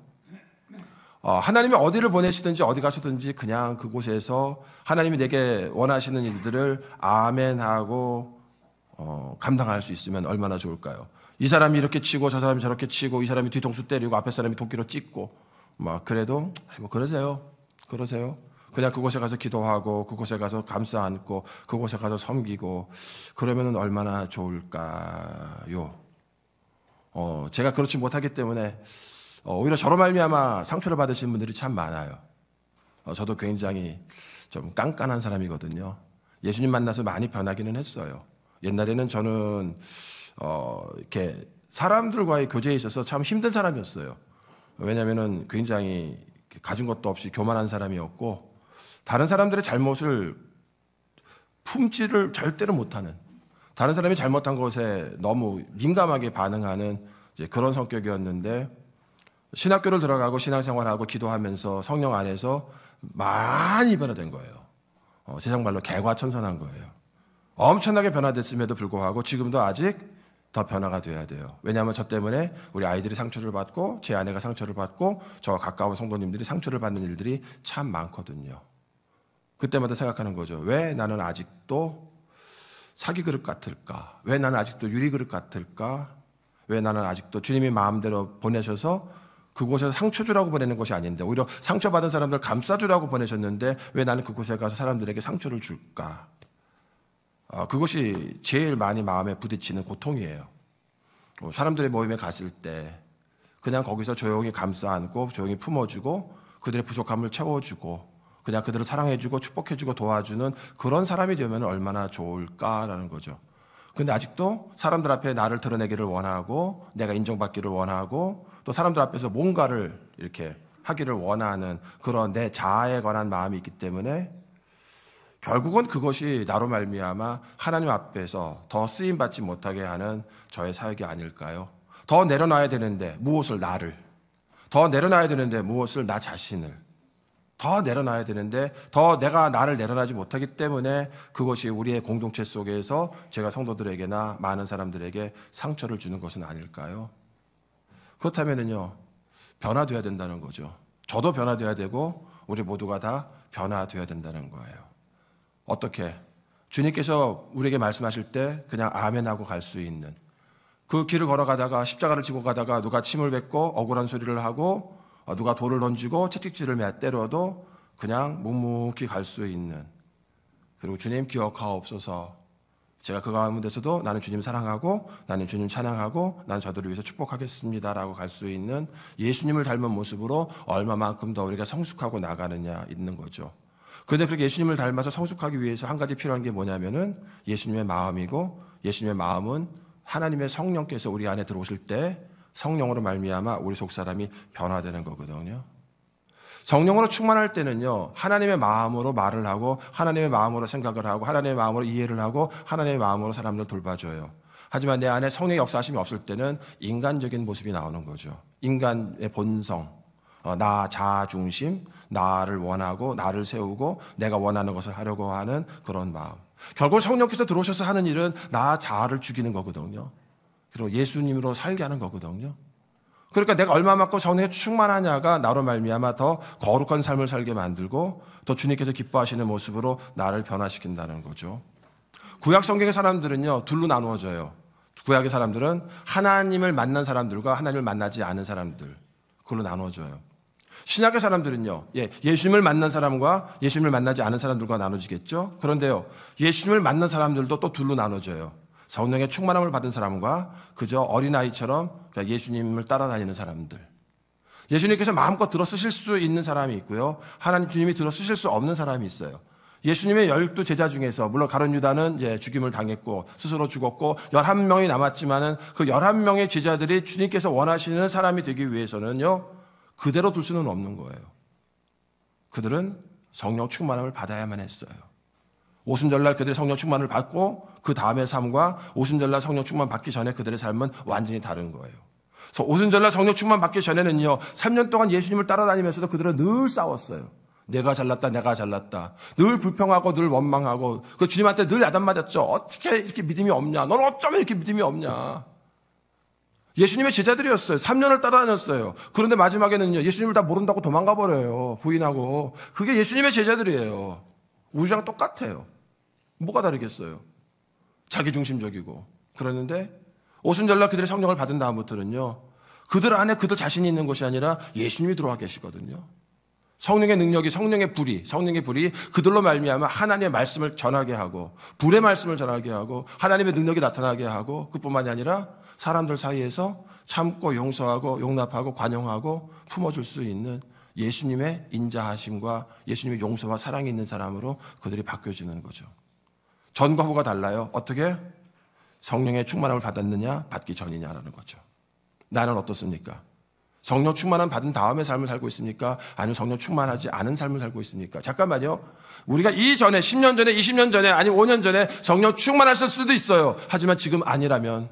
하나님이 어디를 보내시든지 어디 가시든지 그냥 그곳에서 하나님이 내게 원하시는 일들을 아멘하고 감당할 수 있으면 얼마나 좋을까요? 이 사람이 이렇게 치고 저 사람이 저렇게 치고 이 사람이 뒤통수 때리고 앞에 사람이 도끼로 찍고 그래도 그러세요. 그냥 그곳에 가서 기도하고 그곳에 가서 감싸 안고 그곳에 가서 섬기고 그러면 얼마나 좋을까요? 제가 그렇지 못하기 때문에 오히려 저로 말미암아 상처를 받으신 분들이 참 많아요. 저도 굉장히 좀 깐깐한 사람이거든요. 예수님 만나서 많이 변하기는 했어요. 옛날에는 저는 이렇게 사람들과의 교제에 있어서 참 힘든 사람이었어요. 왜냐하면은 굉장히 가진 것도 없이 교만한 사람이었고 다른 사람들의 잘못을 품지를 절대로 못하는, 다른 사람이 잘못한 것에 너무 민감하게 반응하는 그런 성격이었는데 신학교를 들어가고 신앙생활하고 기도하면서 성령 안에서 많이 변화된 거예요. 세상 말로 개과천선한 거예요. 엄청나게 변화됐음에도 불구하고 지금도 아직 더 변화가 돼야 돼요. 왜냐하면 저 때문에 우리 아이들이 상처를 받고 제 아내가 상처를 받고 저와 가까운 성도님들이 상처를 받는 일들이 참 많거든요. 그때마다 생각하는 거죠. 왜 나는 아직도 사기 그릇 같을까? 왜 나는 아직도 유리 그릇 같을까? 왜 나는 아직도 주님이 마음대로 보내셔서 그곳에서 상처 주라고 보내는 것이 아닌데 오히려 상처받은 사람들 감싸주라고 보내셨는데 왜 나는 그곳에 가서 사람들에게 상처를 줄까? 그것이 제일 많이 마음에 부딪히는 고통이에요. 사람들의 모임에 갔을 때 그냥 거기서 조용히 감싸 안고 조용히 품어주고 그들의 부족함을 채워주고 그냥 그들을 사랑해주고 축복해주고 도와주는 그런 사람이 되면 얼마나 좋을까라는 거죠. 근데 아직도 사람들 앞에 나를 드러내기를 원하고 내가 인정받기를 원하고 또 사람들 앞에서 뭔가를 이렇게 하기를 원하는 그런 내 자아에 관한 마음이 있기 때문에 결국은 그것이 나로 말미암아 하나님 앞에서 더 쓰임받지 못하게 하는 저의 사역이 아닐까요? 더 내려놔야 되는데 무엇을? 나를. 더 내려놔야 되는데 무엇을? 나 자신을. 더 내려놔야 되는데 더 내가 나를 내려놔지 못하기 때문에 그것이 우리의 공동체 속에서 제가 성도들에게나 많은 사람들에게 상처를 주는 것은 아닐까요? 그렇다면요, 변화돼야 된다는 거죠. 저도 변화돼야 되고 우리 모두가 다 변화돼야 된다는 거예요. 어떻게? 주님께서 우리에게 말씀하실 때 그냥 아멘하고 갈 수 있는, 그 길을 걸어가다가 십자가를 지고 가다가 누가 침을 뱉고 억울한 소리를 하고 누가 돌을 던지고 채찍질을 때려도 그냥 묵묵히 갈 수 있는, 그리고 주님 기억하옵소서, 제가 그 가운데서도 나는 주님 사랑하고 나는 주님 찬양하고 나는 저들을 위해서 축복하겠습니다라고 갈 수 있는 예수님을 닮은 모습으로 얼마만큼 더 우리가 성숙하고 나가느냐 있는 거죠. 그런데 그렇게 예수님을 닮아서 성숙하기 위해서 한 가지 필요한 게 뭐냐면은 예수님의 마음이고, 예수님의 마음은 하나님의 성령께서 우리 안에 들어오실 때 성령으로 말미암아 우리 속사람이 변화되는 거거든요. 성령으로 충만할 때는요, 하나님의 마음으로 말을 하고 하나님의 마음으로 생각을 하고 하나님의 마음으로 이해를 하고 하나님의 마음으로 사람들을 돌봐줘요. 하지만 내 안에 성령의 역사하심이 없을 때는 인간적인 모습이 나오는 거죠. 인간의 본성, 나 자아 중심, 나를 원하고 나를 세우고 내가 원하는 것을 하려고 하는 그런 마음. 결국 성령께서 들어오셔서 하는 일은 나 자아를 죽이는 거거든요. 그리고 예수님으로 살게 하는 거거든요. 그러니까 내가 얼마만큼 성령에 충만하냐가 나로 말미암아 더 거룩한 삶을 살게 만들고 더 주님께서 기뻐하시는 모습으로 나를 변화시킨다는 거죠. 구약 성경의 사람들은요, 둘로 나누어져요. 구약의 사람들은 하나님을 만난 사람들과 하나님을 만나지 않은 사람들, 그걸로 나누어져요. 신약의 사람들은요, 예수님을 만난 사람과 예수님을 만나지 않은 사람들과 나눠지겠죠. 그런데요, 예수님을 만난 사람들도 또 둘로 나눠져요. 성령의 충만함을 받은 사람과 그저 어린아이처럼 예수님을 따라다니는 사람들. 예수님께서 마음껏 들어 쓰실 수 있는 사람이 있고요, 하나님 주님이 들어 쓰실 수 없는 사람이 있어요. 예수님의 12 제자 중에서 물론 가룟 유다는 죽임을 당했고 스스로 죽었고 11명이 남았지만은 그 11명의 제자들이 주님께서 원하시는 사람이 되기 위해서는요, 그대로 둘 수는 없는 거예요. 그들은 성령 충만함을 받아야만 했어요. 오순절날 그들의 성령 충만을 받고 그 다음의 삶과 오순절날 성령 충만 받기 전에 그들의 삶은 완전히 다른 거예요. 그래서 오순절날 성령 충만 받기 전에는요, 3년 동안 예수님을 따라다니면서도 그들은 늘 싸웠어요. 내가 잘났다, 내가 잘났다. 늘 불평하고 늘 원망하고 그 주님한테 늘 야단맞았죠. 어떻게 이렇게 믿음이 없냐? 넌 어쩌면 이렇게 믿음이 없냐? 예수님의 제자들이었어요. 3년을 따라다녔어요. 그런데 마지막에는요, 예수님을 다 모른다고 도망가 버려요. 부인하고. 그게 예수님의 제자들이에요. 우리랑 똑같아요. 뭐가 다르겠어요? 자기중심적이고. 그러는데 오순절날 그들의 성령을 받은 다음부터는요, 그들 안에 그들 자신이 있는 것이 아니라 예수님이 들어와 계시거든요. 성령의 능력이, 성령의 불이 그들로 말미암아 하나님의 말씀을 전하게 하고 불의 말씀을 전하게 하고 하나님의 능력이 나타나게 하고, 그뿐만이 아니라 사람들 사이에서 참고 용서하고 용납하고 관용하고 품어줄 수 있는 예수님의 인자하심과 예수님의 용서와 사랑이 있는 사람으로 그들이 바뀌어지는 거죠. 전과 후가 달라요. 어떻게? 성령의 충만함을 받았느냐, 받기 전이냐라는 거죠. 나는 어떻습니까? 성령 충만함 받은 다음에 삶을 살고 있습니까? 아니면 성령 충만하지 않은 삶을 살고 있습니까? 잠깐만요. 우리가 이전에 10년 전에 20년 전에 아니면 5년 전에 성령 충만했을 수도 있어요. 하지만 지금 아니라면,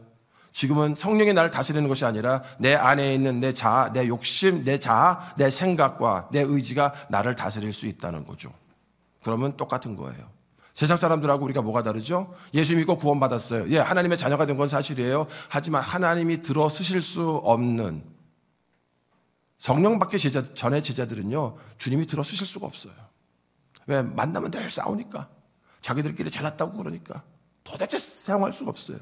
지금은 성령이 나를 다스리는 것이 아니라 내 안에 있는 내 자아, 내 욕심, 내 자아, 내 생각과 내 의지가 나를 다스릴 수 있다는 거죠. 그러면 똑같은 거예요. 세상 사람들하고 우리가 뭐가 다르죠? 예수 믿고 구원받았어요. 하나님의 자녀가 된 건 사실이에요. 하지만 하나님이 들어 쓰실 수 없는, 성령 받기 전의 제자들은요, 주님이 들어 쓰실 수가 없어요. 왜? 만나면 늘 싸우니까. 자기들끼리 잘났다고 그러니까. 도대체 사용할 수가 없어요.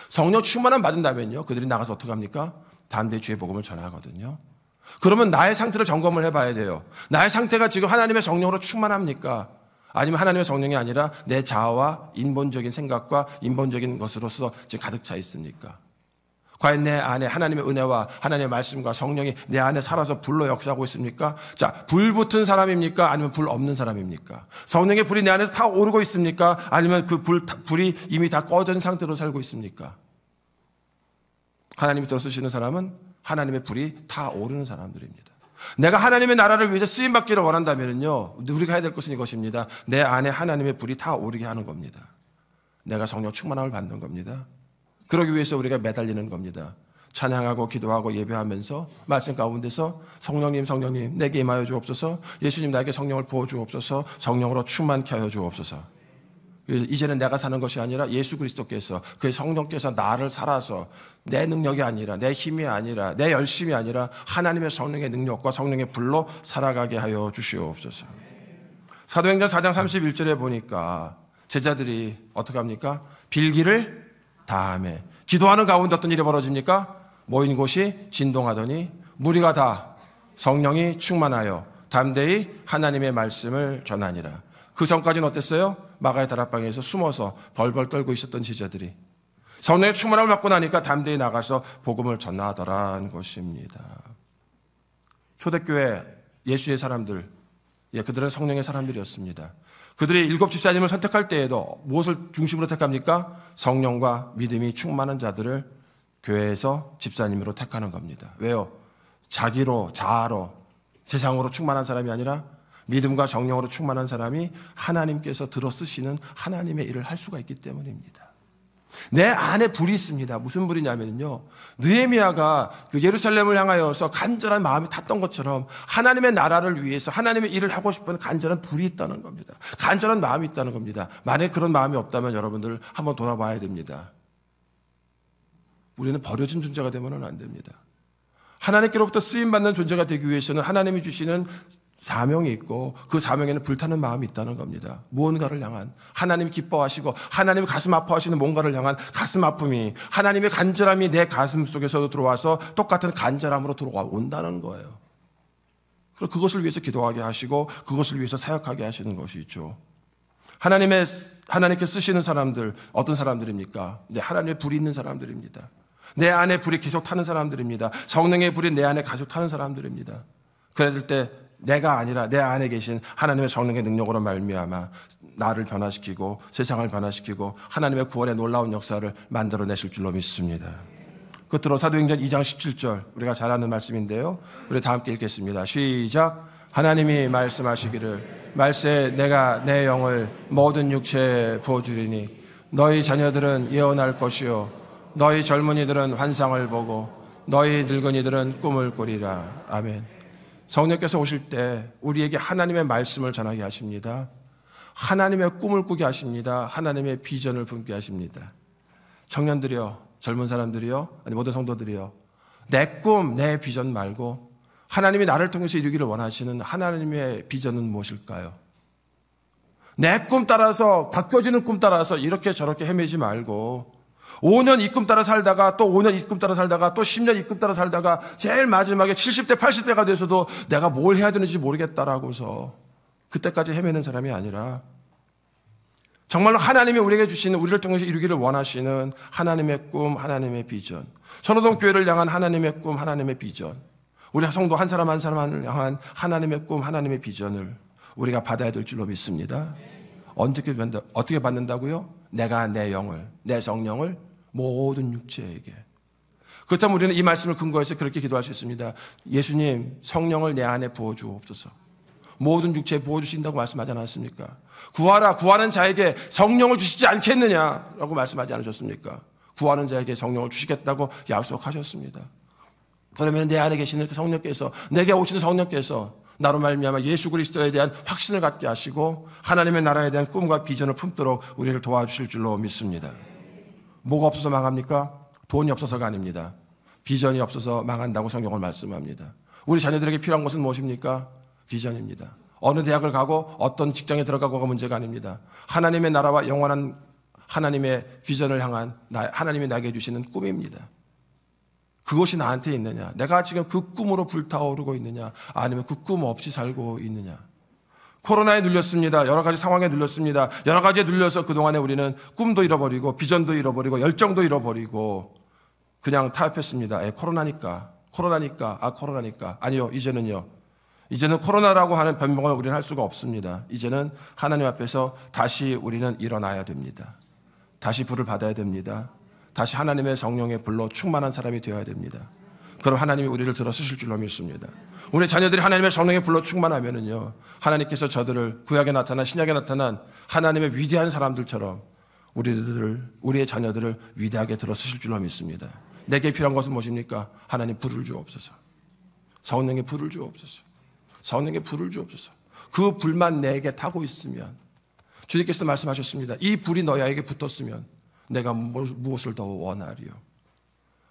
성령 충만함 받은다면요, 그들이 나가서 어떻게 합니까? 담대히 주의 복음을 전하거든요. 그러면 나의 상태를 점검을 해봐야 돼요. 나의 상태가 지금 하나님의 성령으로 충만합니까? 아니면 하나님의 성령이 아니라 내 자아와 인본적인 생각과 인본적인 것으로서 지금 가득 차 있습니까? 과연 내 안에 하나님의 은혜와 하나님의 말씀과 성령이 내 안에 살아서 불로 역사하고 있습니까? 자, 불 붙은 사람입니까? 아니면 불 없는 사람입니까? 성령의 불이 내 안에서 타 오르고 있습니까? 아니면 그 불이 이미 다 꺼진 상태로 살고 있습니까? 하나님이 들어 쓰시는 사람은 하나님의 불이 타 오르는 사람들입니다. 내가 하나님의 나라를 위해서 쓰임받기를 원한다면요, 우리가 해야 될 것은 이것입니다. 내 안에 하나님의 불이 타 오르게 하는 겁니다. 내가 성령 충만함을 받는 겁니다. 그러기 위해서 우리가 매달리는 겁니다. 찬양하고 기도하고 예배하면서 말씀 가운데서 성령님 내게 임하여 주옵소서, 예수님 나에게 성령을 부어 주옵소서, 성령으로 충만케 하여 주옵소서. 이제는 내가 사는 것이 아니라 예수 그리스도께서, 그의 성령께서 나를 살아서 내 능력이 아니라 내 힘이 아니라 내 열심이 아니라 하나님의 성령의 능력과 성령의 불로 살아가게 하여 주시옵소서. 사도행전 4장 31절에 보니까 제자들이 어떻게 합니까? 빌기를 다음에 기도하는 가운데 어떤 일이 벌어집니까? 모인 곳이 진동하더니 무리가 다 성령이 충만하여 담대히 하나님의 말씀을 전하니라. 그 전까지는 어땠어요? 마가의 다락방에서 숨어서 벌벌 떨고 있었던 제자들이 성령의 충만함을 받고 나니까 담대히 나가서 복음을 전하더라는 것입니다. 초대교회 예수의 사람들, 그들은 성령의 사람들이었습니다. 그들이 7 집사님을 선택할 때에도 무엇을 중심으로 택합니까? 성령과 믿음이 충만한 자들을 교회에서 집사님으로 택하는 겁니다. 왜요? 자기로, 자아로, 세상으로 충만한 사람이 아니라 믿음과 성령으로 충만한 사람이 하나님께서 들어 쓰시는 하나님의 일을 할 수가 있기 때문입니다. 내 안에 불이 있습니다. 무슨 불이냐면요, 느헤미야가 그 예루살렘을 향하여서 간절한 마음이 탔던 것처럼 하나님의 나라를 위해서 하나님의 일을 하고 싶은 간절한 불이 있다는 겁니다. 간절한 마음이 있다는 겁니다. 만약에 그런 마음이 없다면 여러분들 한번 돌아봐야 됩니다. 우리는 버려진 존재가 되면 안 됩니다. 하나님께로부터 쓰임받는 존재가 되기 위해서는 하나님이 주시는 사명이 있고 그 사명에는 불타는 마음이 있다는 겁니다. 무언가를 향한, 하나님이 기뻐하시고 하나님이 가슴 아파하시는 뭔가를 향한 가슴 아픔이, 하나님의 간절함이 내 가슴 속에서도 들어와서 똑같은 간절함으로 들어온다는 거예요. 그리고 그것을 위해서 기도하게 하시고 그것을 위해서 사역하게 하시는 것이 있죠. 하나님께 쓰시는 사람들, 어떤 사람들입니까? 네, 하나님의 불이 있는 사람들입니다. 내 안에 불이 계속 타는 사람들입니다. 성령의 불이 내 안에 계속 타는 사람들입니다. 그럴 때 내가 아니라 내 안에 계신 하나님의 성령의 능력으로 말미암아 나를 변화시키고 세상을 변화시키고 하나님의 구원의 놀라운 역사를 만들어내실 줄로 믿습니다. 끝으로 사도행전 2장 17절, 우리가 잘 아는 말씀인데요, 우리 다 함께 읽겠습니다. 시작. 하나님이 말씀하시기를 말세 내가 내 영을 모든 육체에 부어주리니 너희 자녀들은 예언할 것이요 너희 젊은이들은 환상을 보고 너희 늙은이들은 꿈을 꾸리라. 아멘. 성령께서 오실 때 우리에게 하나님의 말씀을 전하게 하십니다. 하나님의 꿈을 꾸게 하십니다. 하나님의 비전을 품게 하십니다. 청년들이요, 젊은 사람들이요, 아니 모든 성도들이요, 내 꿈, 내 비전 말고 하나님이 나를 통해서 이루기를 원하시는 하나님의 비전은 무엇일까요? 내 꿈 따라서, 바뀌어지는 꿈 따라서 이렇게 저렇게 헤매지 말고 5년 이 꿈 따라 살다가 또 5년 이 꿈 따라 살다가 또 10년 이 꿈 따라 살다가 제일 마지막에 70대 80대가 돼서도 내가 뭘 해야 되는지 모르겠다라고서 그때까지 헤매는 사람이 아니라 정말로 하나님이 우리에게 주시는, 우리를 통해서 이루기를 원하시는 하나님의 꿈, 하나님의 비전, 선호동 교회를 향한 하나님의 꿈, 하나님의 비전, 우리 성도 한 사람 한 사람을 향한 하나님의 꿈, 하나님의 비전을 우리가 받아야 될 줄로 믿습니다. 어떻게 받는다고요? 내가 내 영을, 내 성령을 모든 육체에게. 그렇다면 우리는 이 말씀을 근거해서 그렇게 기도할 수 있습니다. 예수님, 성령을 내 안에 부어주옵소서. 모든 육체에 부어주신다고 말씀하지 않았습니까? 구하라, 구하는 자에게 성령을 주시지 않겠느냐라고 말씀하지 않으셨습니까? 구하는 자에게 성령을 주시겠다고 약속하셨습니다. 그러면 내 안에 계시는 그 성령께서, 내게 오시는 성령께서 나로 말미암아 예수 그리스도에 대한 확신을 갖게 하시고 하나님의 나라에 대한 꿈과 비전을 품도록 우리를 도와주실 줄로 믿습니다. 뭐가 없어서 망합니까? 돈이 없어서가 아닙니다. 비전이 없어서 망한다고 성경은 말씀합니다. 우리 자녀들에게 필요한 것은 무엇입니까? 비전입니다. 어느 대학을 가고 어떤 직장에 들어가고가 문제가 아닙니다. 하나님의 나라와 영원한 하나님의 비전을 향한 하나님이 나에게 주시는 꿈입니다. 그것이 나한테 있느냐? 내가 지금 그 꿈으로 불타오르고 있느냐? 아니면 그 꿈 없이 살고 있느냐? 코로나에 눌렸습니다. 여러 가지 상황에 눌렸습니다. 여러 가지에 눌려서 그동안에 우리는 꿈도 잃어버리고 비전도 잃어버리고 열정도 잃어버리고 그냥 타협했습니다. 코로나니까. 아니요, 이제는 코로나라고 하는 변명을 우리는 할 수가 없습니다. 이제는 하나님 앞에서 다시 우리는 일어나야 됩니다. 다시 불을 받아야 됩니다. 다시 하나님의 성령의 불로 충만한 사람이 되어야 됩니다. 그럼 하나님이 우리를 들어 쓰실 줄로 믿습니다. 우리 자녀들이 하나님의 성령의 불로 충만하면은요, 하나님께서 저들을 구약에 나타난, 신약에 나타난 하나님의 위대한 사람들처럼 우리의 자녀들을 위대하게 들어 쓰실 줄로 믿습니다. 내게 필요한 것은 무엇입니까? 하나님 불을 주옵소서. 성령의 불을 주옵소서. 성령의 불을 주옵소서. 그 불만 내게 타고 있으면, 주님께서도 말씀하셨습니다. 이 불이 너희에게 붙었으면 내가 무엇을 더 원하리요?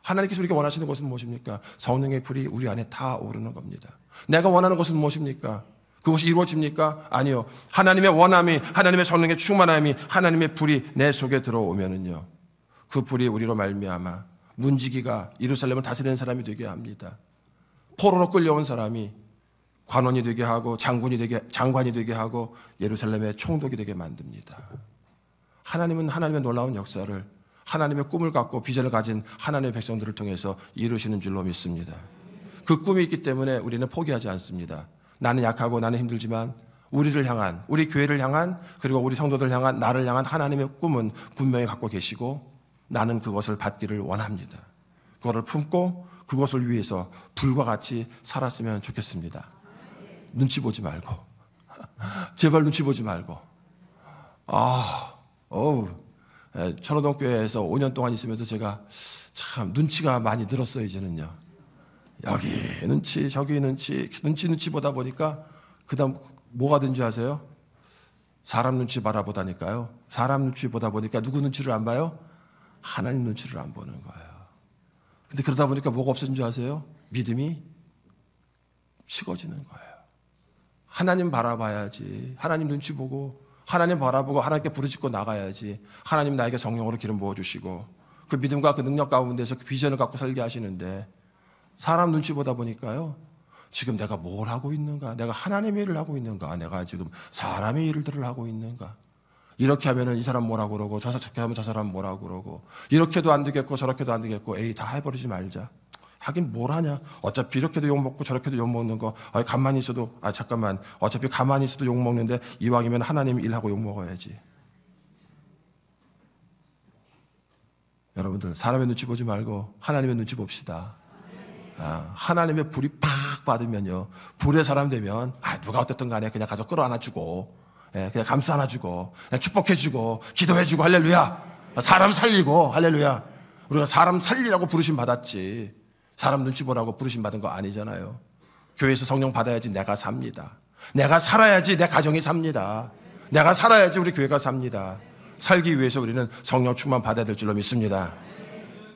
하나님께서 우리가 원하시는 것은 무엇입니까? 성령의 불이 우리 안에 타오르는 겁니다. 내가 원하는 것은 무엇입니까? 그것이 이루어집니까? 아니요. 하나님의 원함이, 하나님의 성령의 충만함이, 하나님의 불이 내 속에 들어오면은요, 그 불이 우리로 말미암아 문지기가 예루살렘을 다스리는 사람이 되게 합니다. 포로로 끌려온 사람이 관원이 되게 하고 장관이 되게 하고 예루살렘의 총독이 되게 만듭니다. 하나님은 하나님의 놀라운 역사를 하나님의 꿈을 갖고 비전을 가진 하나님의 백성들을 통해서 이루시는 줄로 믿습니다. 그 꿈이 있기 때문에 우리는 포기하지 않습니다. 나는 약하고 나는 힘들지만 우리를 향한, 우리 교회를 향한, 그리고 우리 성도들 향한, 나를 향한 하나님의 꿈은 분명히 갖고 계시고 나는 그것을 받기를 원합니다. 그것을 품고 그것을 위해서 불과 같이 살았으면 좋겠습니다. 눈치 보지 말고 제발 눈치 보지 말고 천호동교회에서 5년 동안 있으면서 제가 참 눈치가 많이 늘었어요. 이제는요. 여기 눈치 저기 눈치 보다 보니까 그 다음 뭐가 된 줄 아세요? 사람 눈치 바라보다니까요. 사람 눈치 보다 보니까 누구 눈치를 안 봐요? 하나님 눈치를 안 보는 거예요. 근데 그러다 보니까 뭐가 없어진 줄 아세요? 믿음이 식어지는 거예요. 하나님 바라봐야지. 하나님 눈치 보고 하나님 바라보고 하나님께 부르짖고 나가야지. 하나님 나에게 성령으로 기름 부어주시고 그 믿음과 그 능력 가운데서 그 비전을 갖고 살게 하시는데 사람 눈치 보다 보니까요. 지금 내가 뭘 하고 있는가? 내가 하나님의 일을 하고 있는가? 내가 지금 사람의 일들을 하고 있는가? 이렇게 하면은 이 사람 뭐라고 그러고 저렇게 하면 저 사람 뭐라고 그러고 이렇게도 안 되겠고 저렇게도 안 되겠고 에이 다 해버리지 말자. 하긴 뭘 하냐? 어차피 이렇게도 욕먹고 저렇게도 욕먹는 거 가만히 있어도 잠깐만 어차피 가만히 있어도 욕먹는데 이왕이면 하나님 일하고 욕먹어야지. 여러분들 사람의 눈치 보지 말고 하나님의 눈치 봅시다. 하나님의 불이 팍 받으면요 불의 사람 되면 누가 어떻든 간에 그냥 가서 끌어안아주고 그냥 감싸 안아주고 그냥 축복해주고 기도해주고 할렐루야. 사람 살리고 할렐루야. 우리가 사람 살리라고 부르심 받았지 사람 눈치 보라고 부르심 받은 거 아니잖아요. 교회에서 성령 받아야지 내가 삽니다. 내가 살아야지 내 가정이 삽니다. 내가 살아야지 우리 교회가 삽니다. 살기 위해서 우리는 성령 충만 받아야 될 줄로 믿습니다.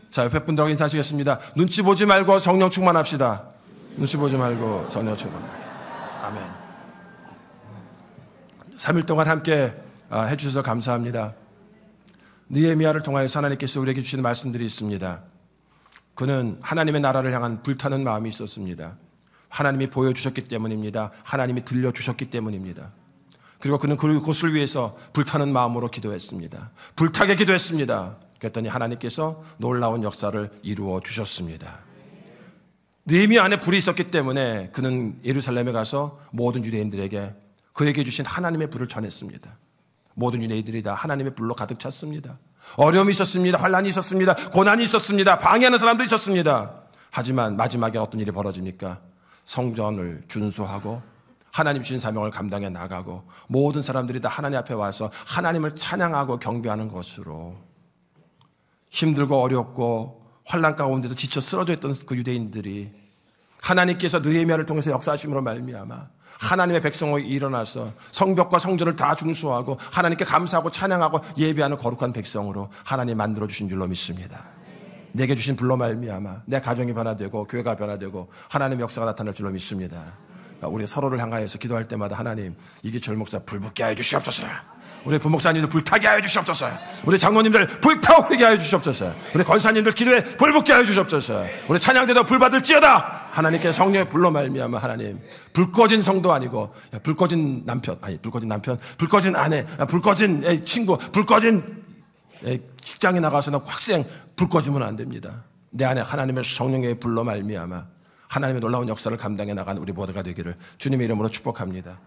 자, 옆에 분들하고 인사하시겠습니다. 눈치 보지 말고 성령 충만합시다. 눈치 보지 말고 성령 충만. 아멘. 3일 동안 함께 해주셔서 감사합니다. 느헤미야를 통하여서 하나님께서 우리에게 주시는 말씀들이 있습니다. 그는 하나님의 나라를 향한 불타는 마음이 있었습니다. 하나님이 보여주셨기 때문입니다. 하나님이 들려주셨기 때문입니다. 그리고 그는 그곳을 위해서 불타는 마음으로 기도했습니다. 불타게 기도했습니다. 그랬더니 하나님께서 놀라운 역사를 이루어 주셨습니다. 느헤미야 안에 불이 있었기 때문에 그는 예루살렘에 가서 모든 유대인들에게 그에게 주신 하나님의 불을 전했습니다. 모든 유대인들이 다 하나님의 불로 가득 찼습니다. 어려움이 있었습니다. 환난이 있었습니다. 고난이 있었습니다. 방해하는 사람도 있었습니다. 하지만 마지막에 어떤 일이 벌어집니까? 성전을 준수하고 하나님 주신 사명을 감당해 나가고 모든 사람들이 다 하나님 앞에 와서 하나님을 찬양하고 경배하는 것으로 힘들고 어렵고 환난 가운데도 지쳐 쓰러져 있던 그 유대인들이 하나님께서 느헤미야를 통해서 역사하심으로 말미암아 하나님의 백성이 일어나서 성벽과 성전을 다 중수하고 하나님께 감사하고 찬양하고 예배하는 거룩한 백성으로 하나님 만들어주신 줄로 믿습니다. 내게 주신 불로 말미암아 내 가정이 변화되고 교회가 변화되고 하나님의 역사가 나타날 줄로 믿습니다. 우리 서로를 향하여서 기도할 때마다 하나님 이기철 목사 불붙게 하여 주시옵소서. 우리 부목사님들 불타게 하여 주시옵소서. 우리 장로님들 불타오르게 하여 주시옵소서. 우리 권사님들 기도에 불붙게 하여 주시옵소서. 우리 찬양대도 불받을지어다. 하나님께 성령의 불로 말미암아 하나님 불 꺼진 성도 아니고 불 꺼진 남편 불 꺼진 아내 불 꺼진 친구 불 꺼진 직장에 나가서는 학생 불 꺼지면 안 됩니다. 내 안에 하나님의 성령의 불로 말미암아 하나님의 놀라운 역사를 감당해 나간 우리 모두가 되기를 주님의 이름으로 축복합니다.